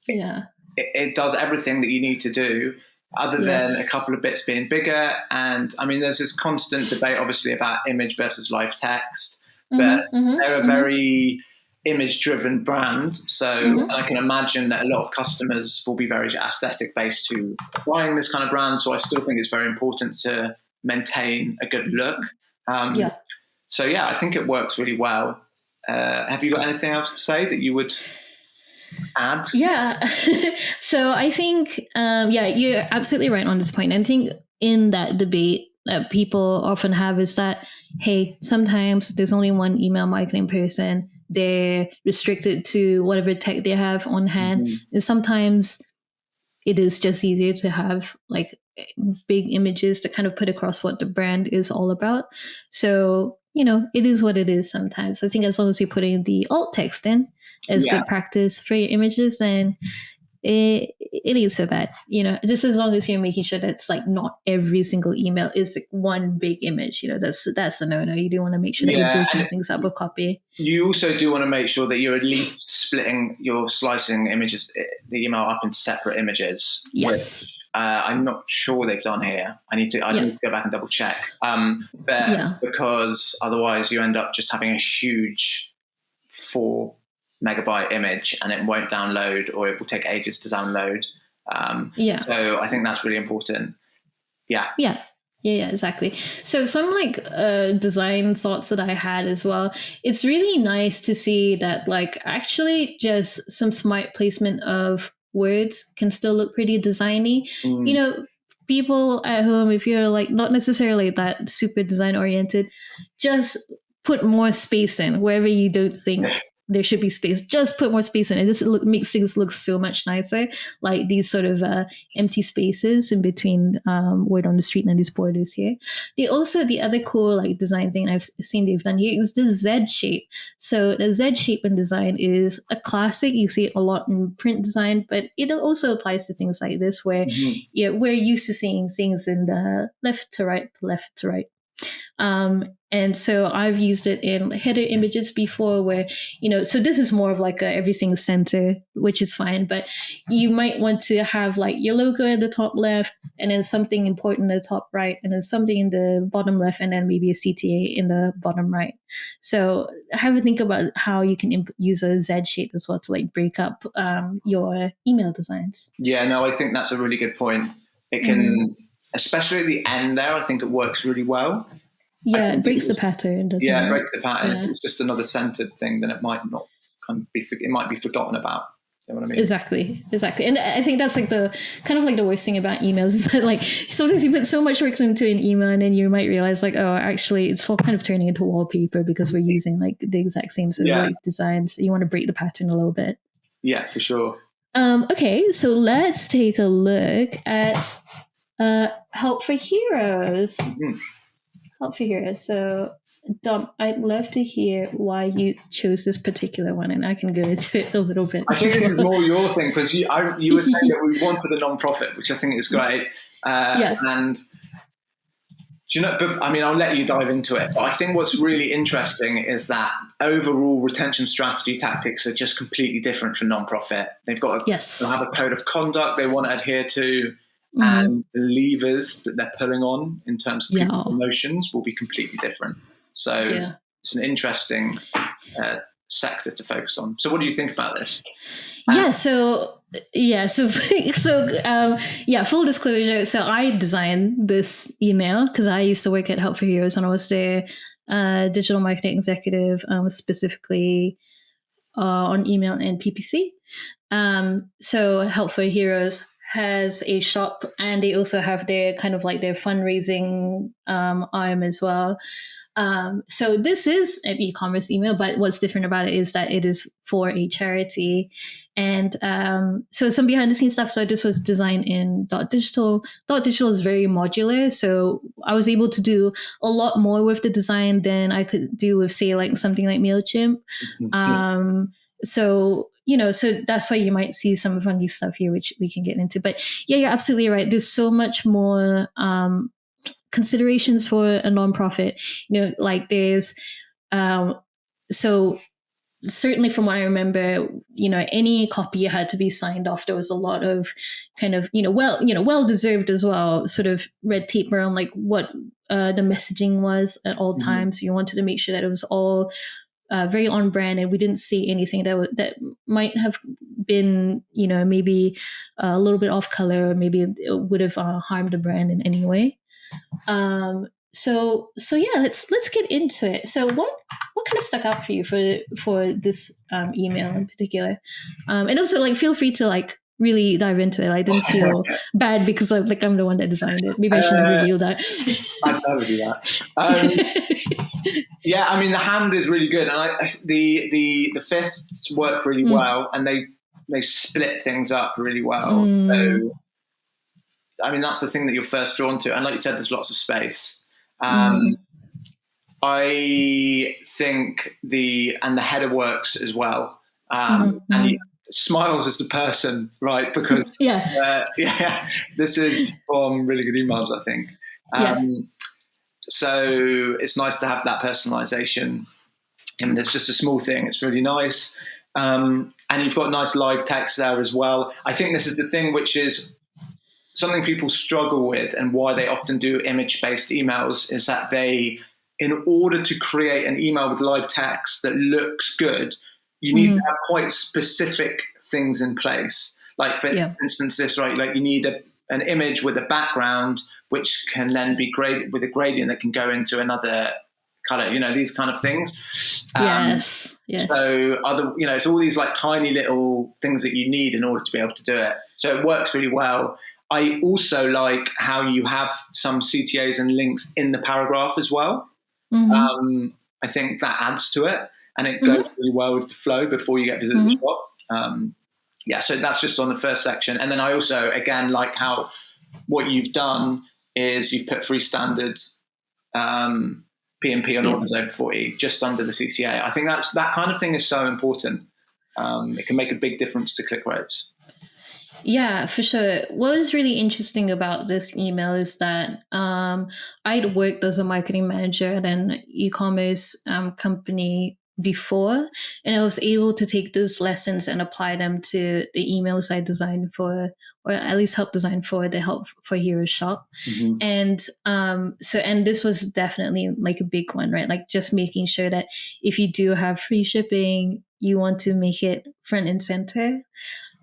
Yeah. it does everything that you need to do, other than a Yes. couple of bits being bigger. And I mean, there's this constant debate, obviously, about image versus live text, but Mm-hmm. Mm-hmm. they're a Mm-hmm. very image driven brand. So Mm-hmm. I can imagine that a lot of customers will be very aesthetic based to buying this kind of brand. So I still think it's very important to maintain a good look. Um, Yeah. so yeah, I think it works really well. Have you got anything else to say that you would add? Yeah. So I think, yeah, you're absolutely right on this point. I think in that debate that people often have is that, hey, sometimes there's only one email marketing person. They're restricted to whatever tech they have on hand. Mm-hmm. And sometimes it is just easier to have like big images to kind of put across what the brand is all about. So, it is what it is sometimes. I think as long as you're putting the alt text in as Yeah. good practice for your images, then it ain't so bad. Just as long as you're making sure that it's like not every single email is like one big image. That's a no-no. You do want to make sure that you're Yeah, breaking and things up with copy. you also do want to make sure that you're at least slicing images, the email up into separate images, which Yes. I'm not sure they've done here. I need to go back and double check. But Yeah. because otherwise you end up just having a huge 4 megabyte image and it won't download, or it will take ages to download. Yeah. So I think that's really important. Yeah. Yeah, exactly. So some like design thoughts that I had as well. It's really nice to see that like actually just some smart placement of words can still look pretty designy. Mm. People at home, if you're like not necessarily that super design oriented, just put more space in wherever you don't think there should be space. Just put more space in it. This makes things look so much nicer. Like these sort of empty spaces in between word on the street and these borders here. The other cool like design thing I've seen they've done here is the Z shape. So the Z shape in design is a classic. You see it a lot in print design, but it also applies to things like this where we're used to seeing things in the left to right. And so I've used it in header images before where, so this is more of like a everything center, which is fine, but you might want to have like your logo at the top left and then something important at the top right and then something in the bottom left and then maybe a CTA in the bottom right. So have a think about how you can use a Z shape as well to like break up your email designs. Yeah, no, I think that's a really good point. It can, especially at the end there, I think it works really well. I Yeah, think it if it breaks the was, pattern, doesn't yeah, it it? breaks the pattern. If Yeah. it was just another centered thing, then it might not kind of be, it might be forgotten about. You know what I mean? Exactly. And I think that's like the kind of like the worst thing about emails is that like sometimes you put so much work into an email and then you might realize like, oh, actually it's all kind of turning into wallpaper because we're using like the exact same sort of Yeah, like designs. You want to break the pattern a little bit. yeah, for sure. Okay, so let's take a look at Help for Heroes. Mm. Help for Heroes. So Dom, I'd love to hear why you chose this particular one, and I can go into it a little bit I think as this is well. more your thing because you were saying that we wanted a non-profit, which I think is great. Yeah. And do you know, I mean, I'll let you dive into it, but I think what's really interesting is that overall retention strategy tactics are just completely different for non-profit. They'll have a code of conduct they want to adhere to, and the levers that they're pulling on in terms of people's emotions will be completely different. So it's an interesting sector to focus on. So what do you think about this? So full disclosure. So I designed this email because I used to work at Help for Heroes and I was their digital marketing executive, specifically on email and PPC. So Help for Heroes has a shop and they also have their kind of like their fundraising arm as well. So this is an e-commerce email, but what's different about it is that it is for a charity. And so some behind the scenes stuff. So this was designed in .digital. .digital is very modular. So I was able to do a lot more with the design than I could do with, say, like something like MailChimp. So that's why you might see some funky stuff here, which we can get into. But yeah, you're absolutely right. There's so much more considerations for a nonprofit. Like there's so certainly from what I remember, any copy had to be signed off. There was a lot of kind of, well deserved as well, sort of red tape around like what the messaging was at all times. So you wanted to make sure that it was all very on brand, and we didn't see anything that might have been, maybe a little bit off color, or maybe it would have harmed the brand in any way. So yeah, let's get into it. So what kind of stuck out for you for this email in particular? And also like feel free to like really dive into it. I didn't feel bad because I'm the one that designed it. Maybe I shouldn't reveal that. I'd never do that. Yeah, I mean the hand is really good, and the fists work really well, and they split things up really well. So I mean that's the thing that you're first drawn to, and like you said, there's lots of space. I think the header works as well, and he smiles as the person, right? Because this is from Really Good Emails, I think. So it's nice to have that personalization, and it's just a small thing. It's really nice, and you've got nice live text there as well. I think this is the thing which is something people struggle with, and why they often do image-based emails is that in order to create an email with live text that looks good, you need to have quite specific things in place. Like for instance, this, right? Like you need an image with a background, which can then be graded with a gradient that can go into another color. These kind of things. Yes. So it's all these like tiny little things that you need in order to be able to do it. So it works really well. I also like how you have some CTAs and links in the paragraph as well. I think that adds to it, and it goes really well with the flow before you get to the shop. So that's just on the first section. And then I also, again, like how what you've done is you've put free standard P&P on orders over 40 just under the CTA. I think that kind of thing is so important. It can make a big difference to click rates. Yeah, for sure. What was really interesting about this email is that I'd worked as a marketing manager at an e-commerce company before, and I was able to take those lessons and apply them to the emails I designed for, or at least help design for the Help for Heroes shop. And and this was definitely like a big one, right? Like just making sure that if you do have free shipping, you want to make it front and center.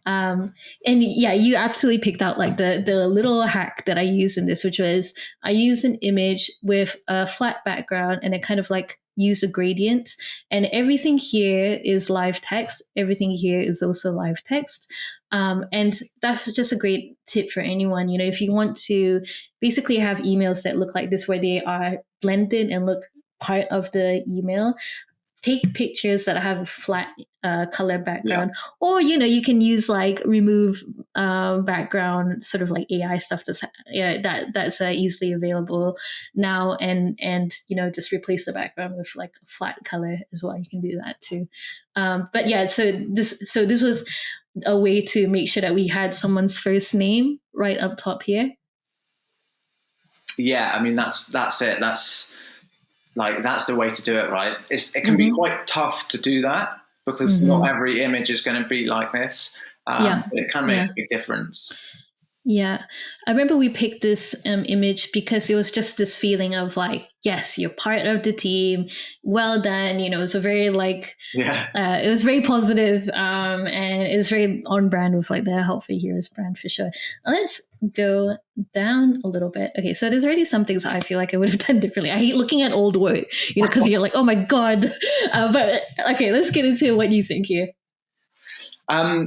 And yeah, you absolutely picked out like the little hack that I used in this, which was I used an image with a flat background and it kind of like use a gradient, and everything here is live text, everything here is also live text. And that's just a great tip for anyone, you know, if you want to basically have emails that look like this where they are blended and look part of the email, take pictures that have a flat color background, or you know, you can use like remove background, sort of like AI stuff that's easily available now, and you know, just replace the background with like a flat color as well. You can do that too. But yeah, so this was a way to make sure that we had someone's first name right up top here. Yeah, I mean that's it. That's the way to do it, right? It can be quite tough to do that because not every image is going to be like this. But it can make a big difference. Yeah. I remember we picked this image because it was just this feeling of like, yes, you're part of the team. Well done. You know, it's a very like, it was very positive, and it was very on brand with like the Helpful Heroes brand for sure. Let's go down a little bit. Okay. So there's already some things I feel like I would have done differently. I hate looking at old work, you know, because you're like, oh my God. But okay, let's get into what you think here. I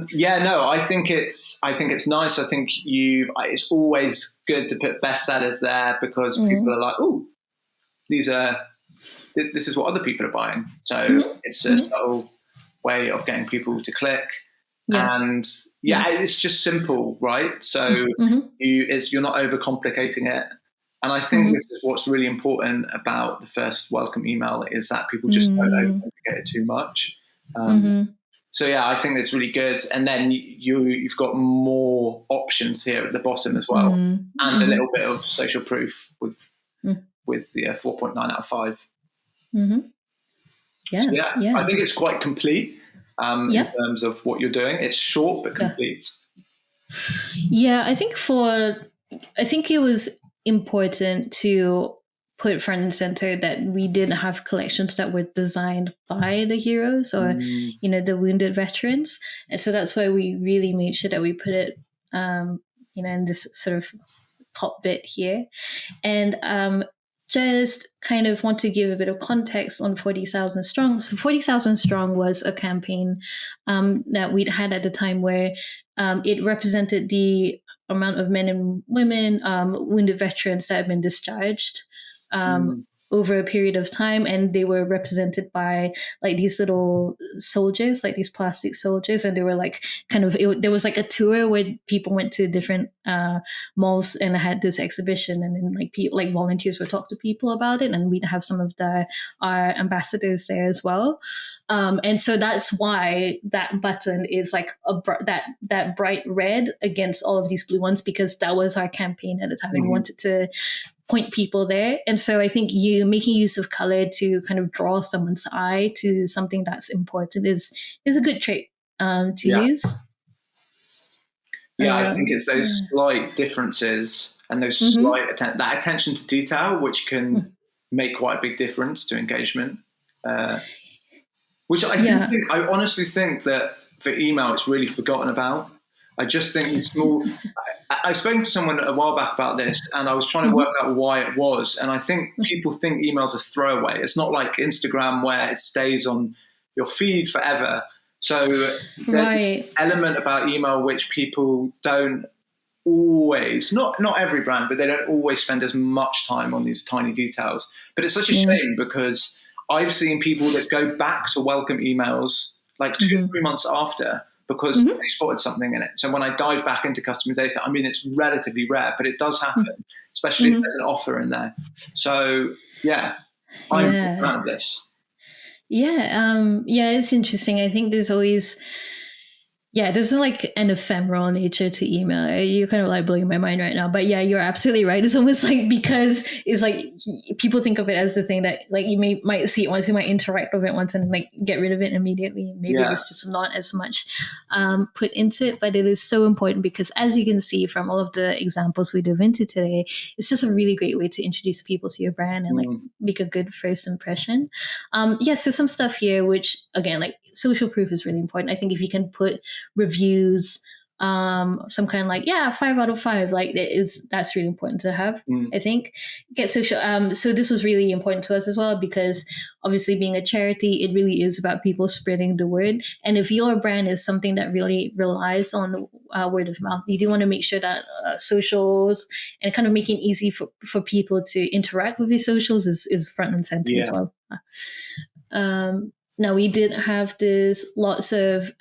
think it's nice. I think it's always good to put bestsellers there because people are like, oh, this is what other people are buying. So it's a subtle way of getting people to click. And it's just simple, right? So you're not overcomplicating it. And I think this is what's really important about the first welcome email is that people just don't overcomplicate it too much. So I think that's really good. And then you've got more options here at the bottom as well, and a little bit of social proof with the 4.9 out of 5. I think it's quite complete in terms of what you're doing. It's short but complete. Yeah, I think it was important to put front and center that we did have collections that were designed by the heroes or you know, the wounded veterans, and so that's why we really made sure that we put it you know, in this sort of top bit here. And just kind of want to give a bit of context on 40,000 Strong. So 40,000 Strong was a campaign that we'd had at the time where it represented the amount of men and women, wounded veterans that have been discharged over a period of time, and they were represented by like these little soldiers, like these plastic soldiers, and they were like there was like a tour where people went to different malls and had this exhibition, and then like volunteers would talk to people about it, and we'd have some of our ambassadors there as well. And so that's why that button is like that bright red against all of these blue ones, because that was our campaign at the time, and we wanted to point people there. And so I think you making use of color to kind of draw someone's eye to something that's important is a good trait to use. I think it's those slight differences and those slight that attention to detail which can make quite a big difference to engagement. Which I honestly think that for email it's really forgotten about. I just think the small. I spoke to someone a while back about this, and I was trying to work out why it was. And I think people think emails are throwaway. It's not like Instagram where it stays on your feed forever. So there's this element about email which people don't always, not every brand, but they don't always spend as much time on these tiny details. But it's such a shame because I've seen people that go back to welcome emails like 2 or 3 months after, because they spotted something in it. So when I dive back into customer data, I mean, it's relatively rare, but it does happen, especially if there's an offer in there. So I'm proud of this. It's interesting. I think there's always there's like an ephemeral nature to email. You're kind of like blowing my mind right now, but you're absolutely right. It's almost like, because it's like people think of it as the thing that like you might see it once, you might interact with it once and like get rid of it immediately. Maybe there's just not as much put into it, but it is so important because, as you can see from all of the examples we dove into today, it's just a really great way to introduce people to your brand and like make a good first impression. So some stuff here, which again, like social proof is really important. I think if you can put reviews, some kind of like, 5 out of 5, like that's really important to have. I think get social. So this was really important to us as well, because obviously being a charity, it really is about people spreading the word. And if your brand is something that really relies on word of mouth, you do want to make sure that socials and kind of making it easy for people to interact with your socials is front and center as well. Now we did have this lots of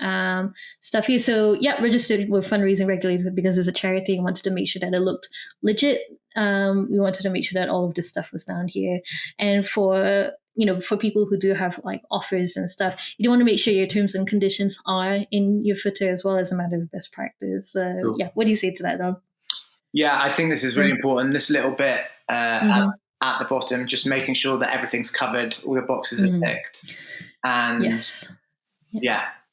stuff here. So registered with fundraising regulator because it's a charity and wanted to make sure that it looked legit. We wanted to make sure that all of this stuff was down here. And for people who do have like offers and stuff, you do want to make sure your terms and conditions are in your footer as well, as a matter of best practice. Cool. What do you say to that, Dom? Yeah, I think this is really important. This little bit at the bottom, just making sure that everything's covered, all the boxes are ticked. And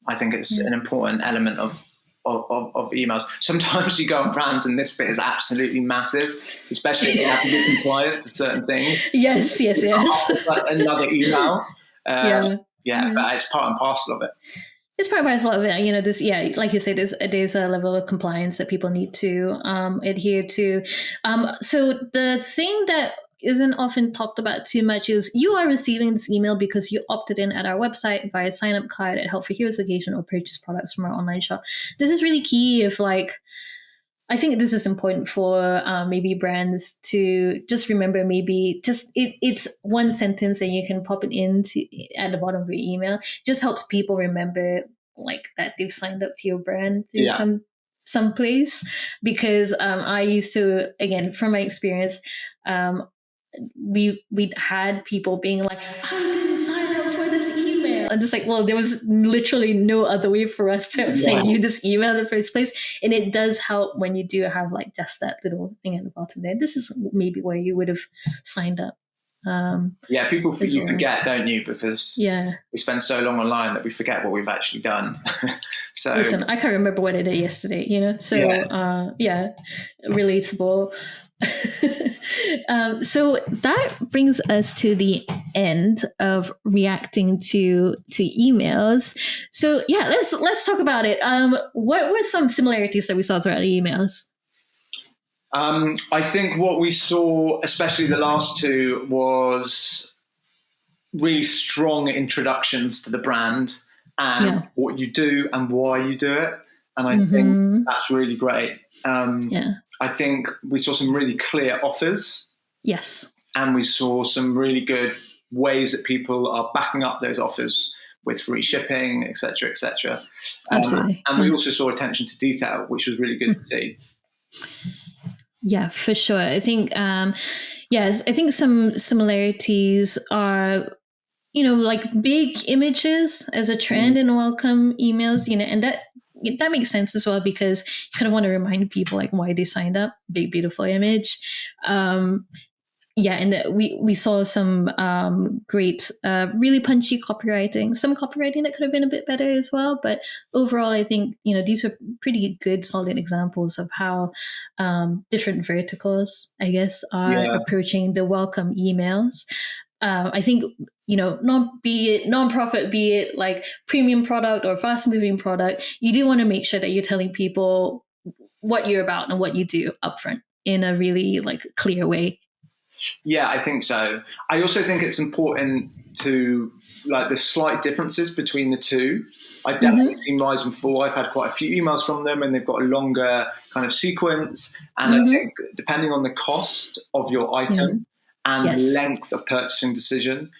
I think it's an important element of emails. Sometimes you go on brands and this bit is absolutely massive, especially if you have to be compliant to certain things. Yes. Like another email. But it's part and parcel of it. It's part and parcel of it. This, like you say, there's a level of compliance that people need to adhere to. So the thing that isn't often talked about too much is you are receiving this email because you opted in at our website via sign-up card at Help for Heroes occasion or purchase products from our online shop. This is really key if I think this is important for maybe brands to just remember, maybe just it's one sentence and you can pop it into at the bottom of your email. Just helps people remember like that they've signed up to your brand through some place. Because I used to, again, from my experience, we'd had people being like, I didn't sign up for this email. And it's like, well, there was literally no other way for us to send you this email in the first place. And it does help when you do have like just that little thing at the bottom there. This is maybe where you would have signed up. People you forget, don't you? Because we spend so long online that we forget what we've actually done. So listen, I can't remember what I did yesterday, So relatable. So that brings us to the end of reacting to emails. So let's talk about it. What were some similarities that we saw throughout the emails? I think what we saw, especially the last two, was really strong introductions to the brand and what you do and why you do it. And I think that's really great. I think we saw some really clear offers. Yes. And we saw some really good ways that people are backing up those offers with free shipping, et cetera, et cetera. Absolutely. And we also saw attention to detail, which was really good to see. Yeah, for sure. I think, I think some similarities are, like big images as a trend in welcome emails, and that makes sense as well, because you kind of want to remind people like why they signed up. Big, beautiful image. And we saw some great, really punchy copywriting. Some copywriting that could have been a bit better as well. But overall, I think, these were pretty good, solid examples of how different verticals, I guess, are approaching the welcome emails. I think, be it nonprofit, be it like premium product or fast moving product, you do want to make sure that you're telling people what you're about and what you do upfront in a really like clear way. Yeah, I think so. I also think it's important to like the slight differences between the two. I definitely seen Rise&Fall. I've had quite a few emails from them and they've got a longer kind of sequence. And I think depending on the cost of your item and the length of purchasing decision,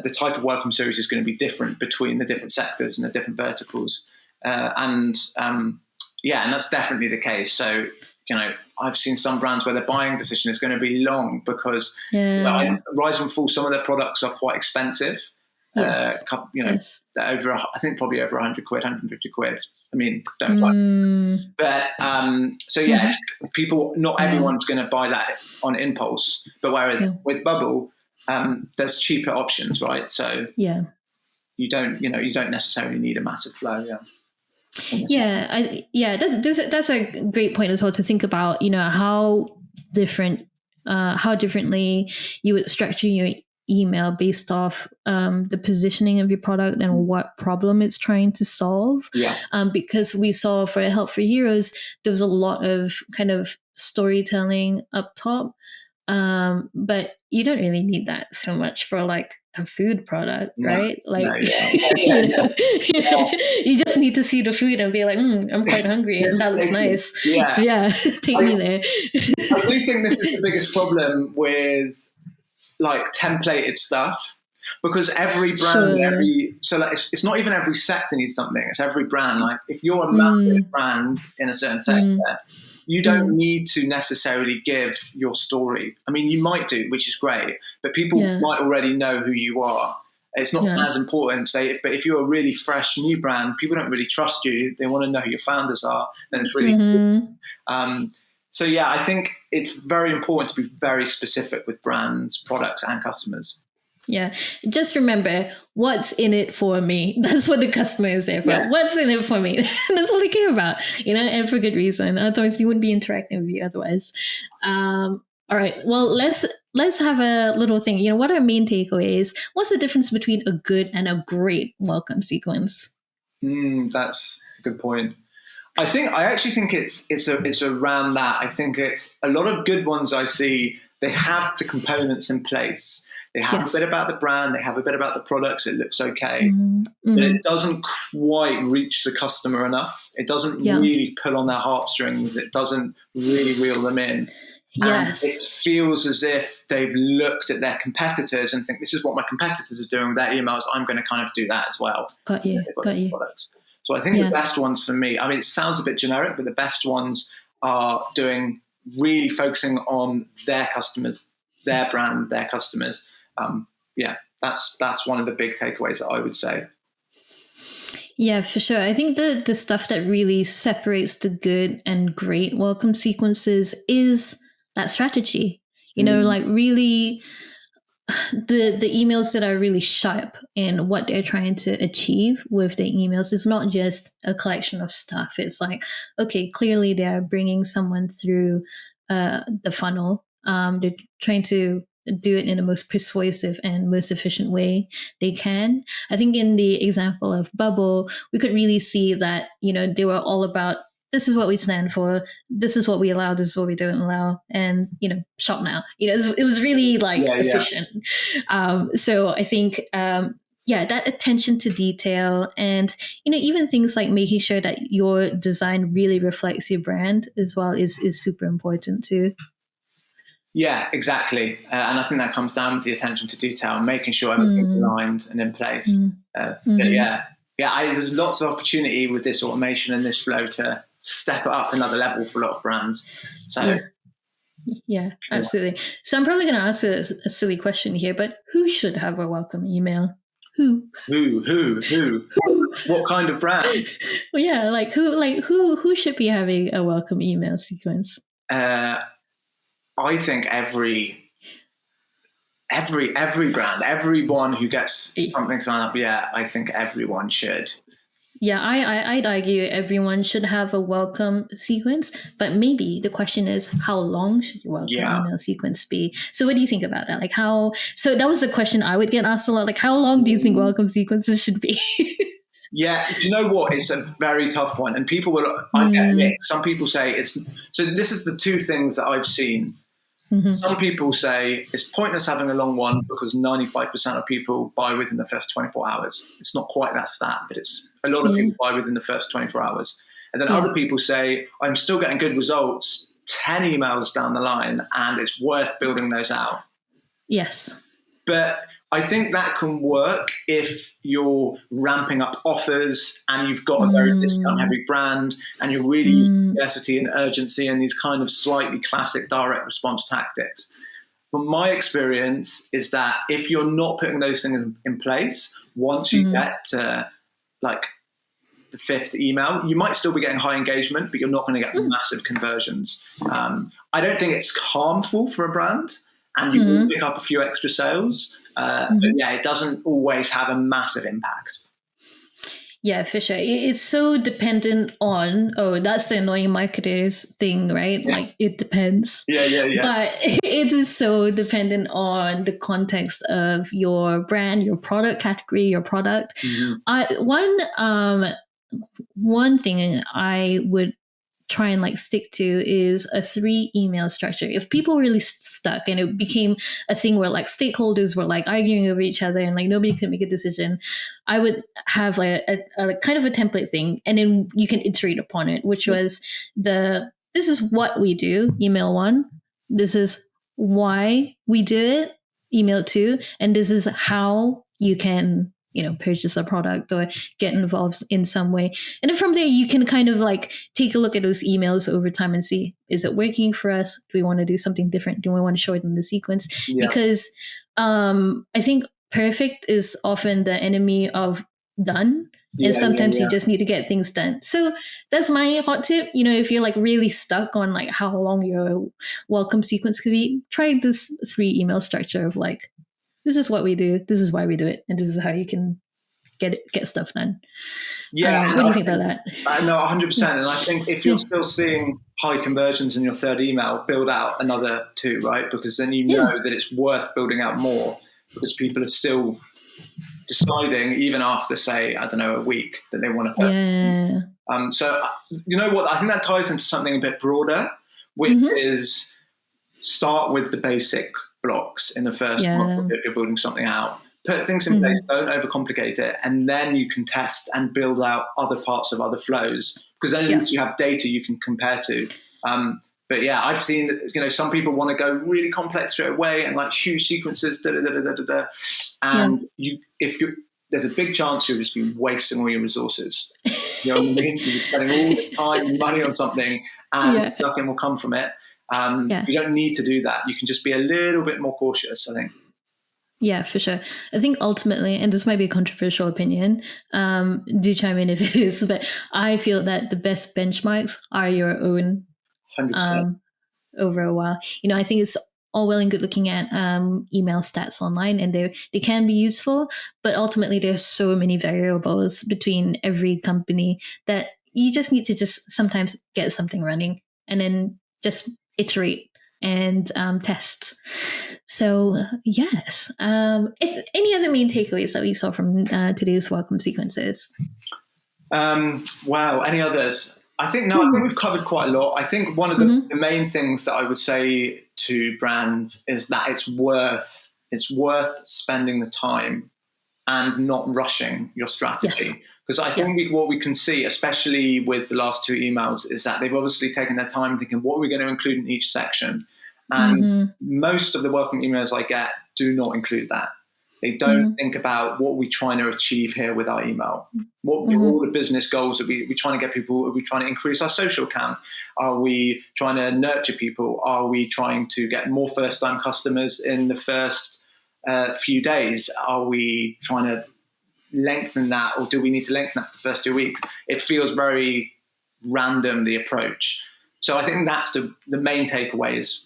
the type of welcome series is going to be different between the different sectors and the different verticals. And that's definitely the case. So, I've seen some brands where the buying decision is going to be long because Rise&Fall, some of their products are quite expensive. They're over, I think probably over 100 quid, 150 quid. I mean, don't buy. But people, not everyone's going to buy that on impulse. But whereas with Bubble, there's cheaper options, right? So you don't necessarily need a massive flow. That's a great point as well to think about. How differently you would structure your email based off the positioning of your product and what problem it's trying to solve. Yeah. Because we saw for Help for Heroes, there was a lot of kind of storytelling up top. But you don't really need that so much for like a food product, right? Like, you just need to see the food and be like, I'm quite hungry and that looks nice. Yeah, take me there. I do think this is the biggest problem with like templated stuff, because every brand, it's not even every sector needs something. It's every brand. Like if you're a massive brand in a certain sector, you don't need to necessarily give your story. I mean, you might do, which is great, but people might already know who you are. It's not as important, but if you're a really fresh new brand, people don't really trust you. They want to know who your founders are. Then it's really cool. So yeah, I think it's very important to be very specific with brands, products, and customers. Yeah. Just remember, what's in it for me? That's what the customer is there for. Yeah. What's in it for me? That's all they care about, and for good reason. Otherwise, you wouldn't be interacting with you otherwise. All right. Well, let's have a little thing. What are our main takeaways? What's the difference between a good and a great welcome sequence? That's a good point. I actually think it's around that. I think it's a lot of good ones I see. They have the components in place. They have a bit about the brand. They have a bit about the products. It looks okay, but it doesn't quite reach the customer enough. It doesn't really pull on their heartstrings. It doesn't really reel them in. Yes. And it feels as if they've looked at their competitors and think, this is what my competitors are doing with their emails. I'm going to kind of do that as well. Got you. Products. So I think the best ones for me, I mean, it sounds a bit generic, but the best ones are really focusing on their customers, their brand, their customers. That's one of the big takeaways that I would say. Yeah, for sure. I think the stuff that really separates the good and great welcome sequences is that strategy. Like really the emails that are really sharp in what they're trying to achieve with the emails. It's not just a collection of stuff. It's like, okay, clearly they are bringing someone through the funnel. They're trying to do it in the most persuasive and most efficient way they can. I think in the example of Bubble, we could really see that, they were all about, this is what we stand for, this is what we allow, this is what we don't allow, and, shop now. It was really efficient. So I think, that attention to detail and, even things like making sure that your design really reflects your brand as well is super important too. Yeah, exactly. And I think that comes down with the attention to detail and making sure everything's aligned and in place. But there's lots of opportunity with this automation and this flow to step it up another level for a lot of brands. So yeah, absolutely. So I'm probably going to ask a silly question here, but who should have a welcome email? Who? What kind of brand? Well, yeah, who should be having a welcome email sequence? I think every brand, everyone who gets something signed up, I think everyone should. Yeah, I'd argue everyone should have a welcome sequence, but maybe the question is, how long should your welcome email sequence be? So what do you think about that? So that was the question I would get asked a lot. How long do you think welcome sequences should be? Yeah, do you know what? It's a very tough one. And people will, I get it. Some people say so this is the two things that I've seen. Some people say it's pointless having a long one because 95% of people buy within the first 24 hours. It's not quite that stat, but it's a lot of people buy within the first 24 hours. And then other people say, I'm still getting good results 10 emails down the line, and it's worth building those out. Yes. But I think that can work if you're ramping up offers and you've got a very discount-heavy brand and you're really using scarcity and urgency and these kind of slightly classic direct response tactics. But my experience is that if you're not putting those things in place, once you get to the fifth email, you might still be getting high engagement, but you're not going to get massive conversions. I don't think it's harmful for a brand, and you will pick up a few extra sales. But it doesn't always have a massive impact. Yeah, for sure. It's so dependent on, oh, that's the annoying marketers thing, right? Yeah, Like it depends. yeah. But it is so dependent on the context of your brand, your product category, your product. Mhm. One thing I would try and like stick to is a 3 email structure. If people really stuck and it became a thing where like stakeholders were like arguing over each other and like nobody could make a decision, I would have like a kind of a template thing, and then you can iterate upon it, which was this is what we do, email 1. This is why we do it, email 2, and this is how you can, purchase a product or get involved in some way. And then from there, you can kind of like take a look at those emails over time and see, is it working for us? Do we want to do something different? Do we want to shorten the sequence? Yeah, Because I think perfect is often the enemy of done. And sometimes you yeah. just need to get things done. So that's my hot tip. If you're like really stuck on like how long your welcome sequence could be, try this 3 email structure of like, this is what we do, this is why we do it, and this is how you can get stuff done. Yeah, What do you think about that? I know 100%. And I think if you're still seeing high conversions in your third email, build out another 2, right? Because then you know that it's worth building out more, because people are still deciding, even after, say, I don't know, a week, that they want to purchase. So you know what? I think that ties into something a bit broader, which is start with the basic blocks in the first month if you're building something out. Put things in place, don't overcomplicate it, and then you can test and build out other parts of other flows, because then at least you have data you can compare to. But yeah, I've seen some people want to go really complex straight away and like huge sequences, and there's a big chance you'll just be wasting all your resources. You know what I mean? You'll be spending all this time and money on something, and nothing will come from it. You don't need to do that. You can just be a little bit more cautious, I think. Yeah, for sure. I think ultimately, and this might be a controversial opinion, do chime in if it is, but I feel that the best benchmarks are your own 100%. over a while. I think it's all well and good looking at email stats online, and they can be useful, but ultimately there's so many variables between every company that you just need to just sometimes get something running and then just iterate and test. So yes. Any other main takeaways that we saw from today's welcome sequences? Wow. Any others? I think we've covered quite a lot. I think one of the main things that I would say to brands is that it's worth spending the time and not rushing your strategy. Because I think what we can see, especially with the last 2 emails, is that they've obviously taken their time thinking, what are we going to include in each section? And most of the welcome emails I get do not include that. They don't think about what we're trying to achieve here with our email. What all the business goals are we trying to get people? Are we trying to increase our social count? Are we trying to nurture people? Are we trying to get more first-time customers in the first few days? Are we trying to lengthen that, or do we need to lengthen that for the first 2 weeks? It feels very random, the approach. So I think that's the main takeaway is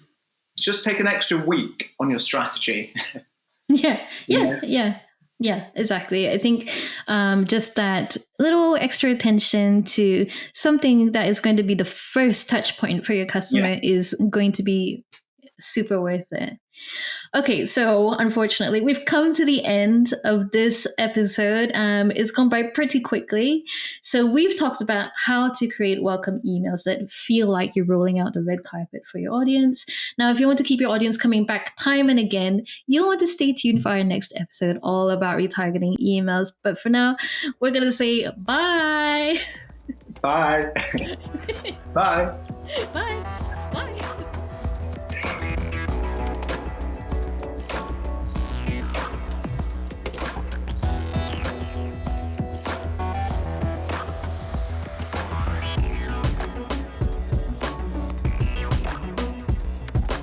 just take an extra week on your strategy. Yeah, exactly. I think just that little extra attention to something that is going to be the first touch point for your customer is going to be super worth it. Okay, so unfortunately, we've come to the end of this episode. It's gone by pretty quickly. So we've talked about how to create welcome emails that feel like you're rolling out the red carpet for your audience. Now, if you want to keep your audience coming back time and again, you'll want to stay tuned for our next episode all about retargeting emails. But for now, we're going to say bye. Bye. Bye. Bye.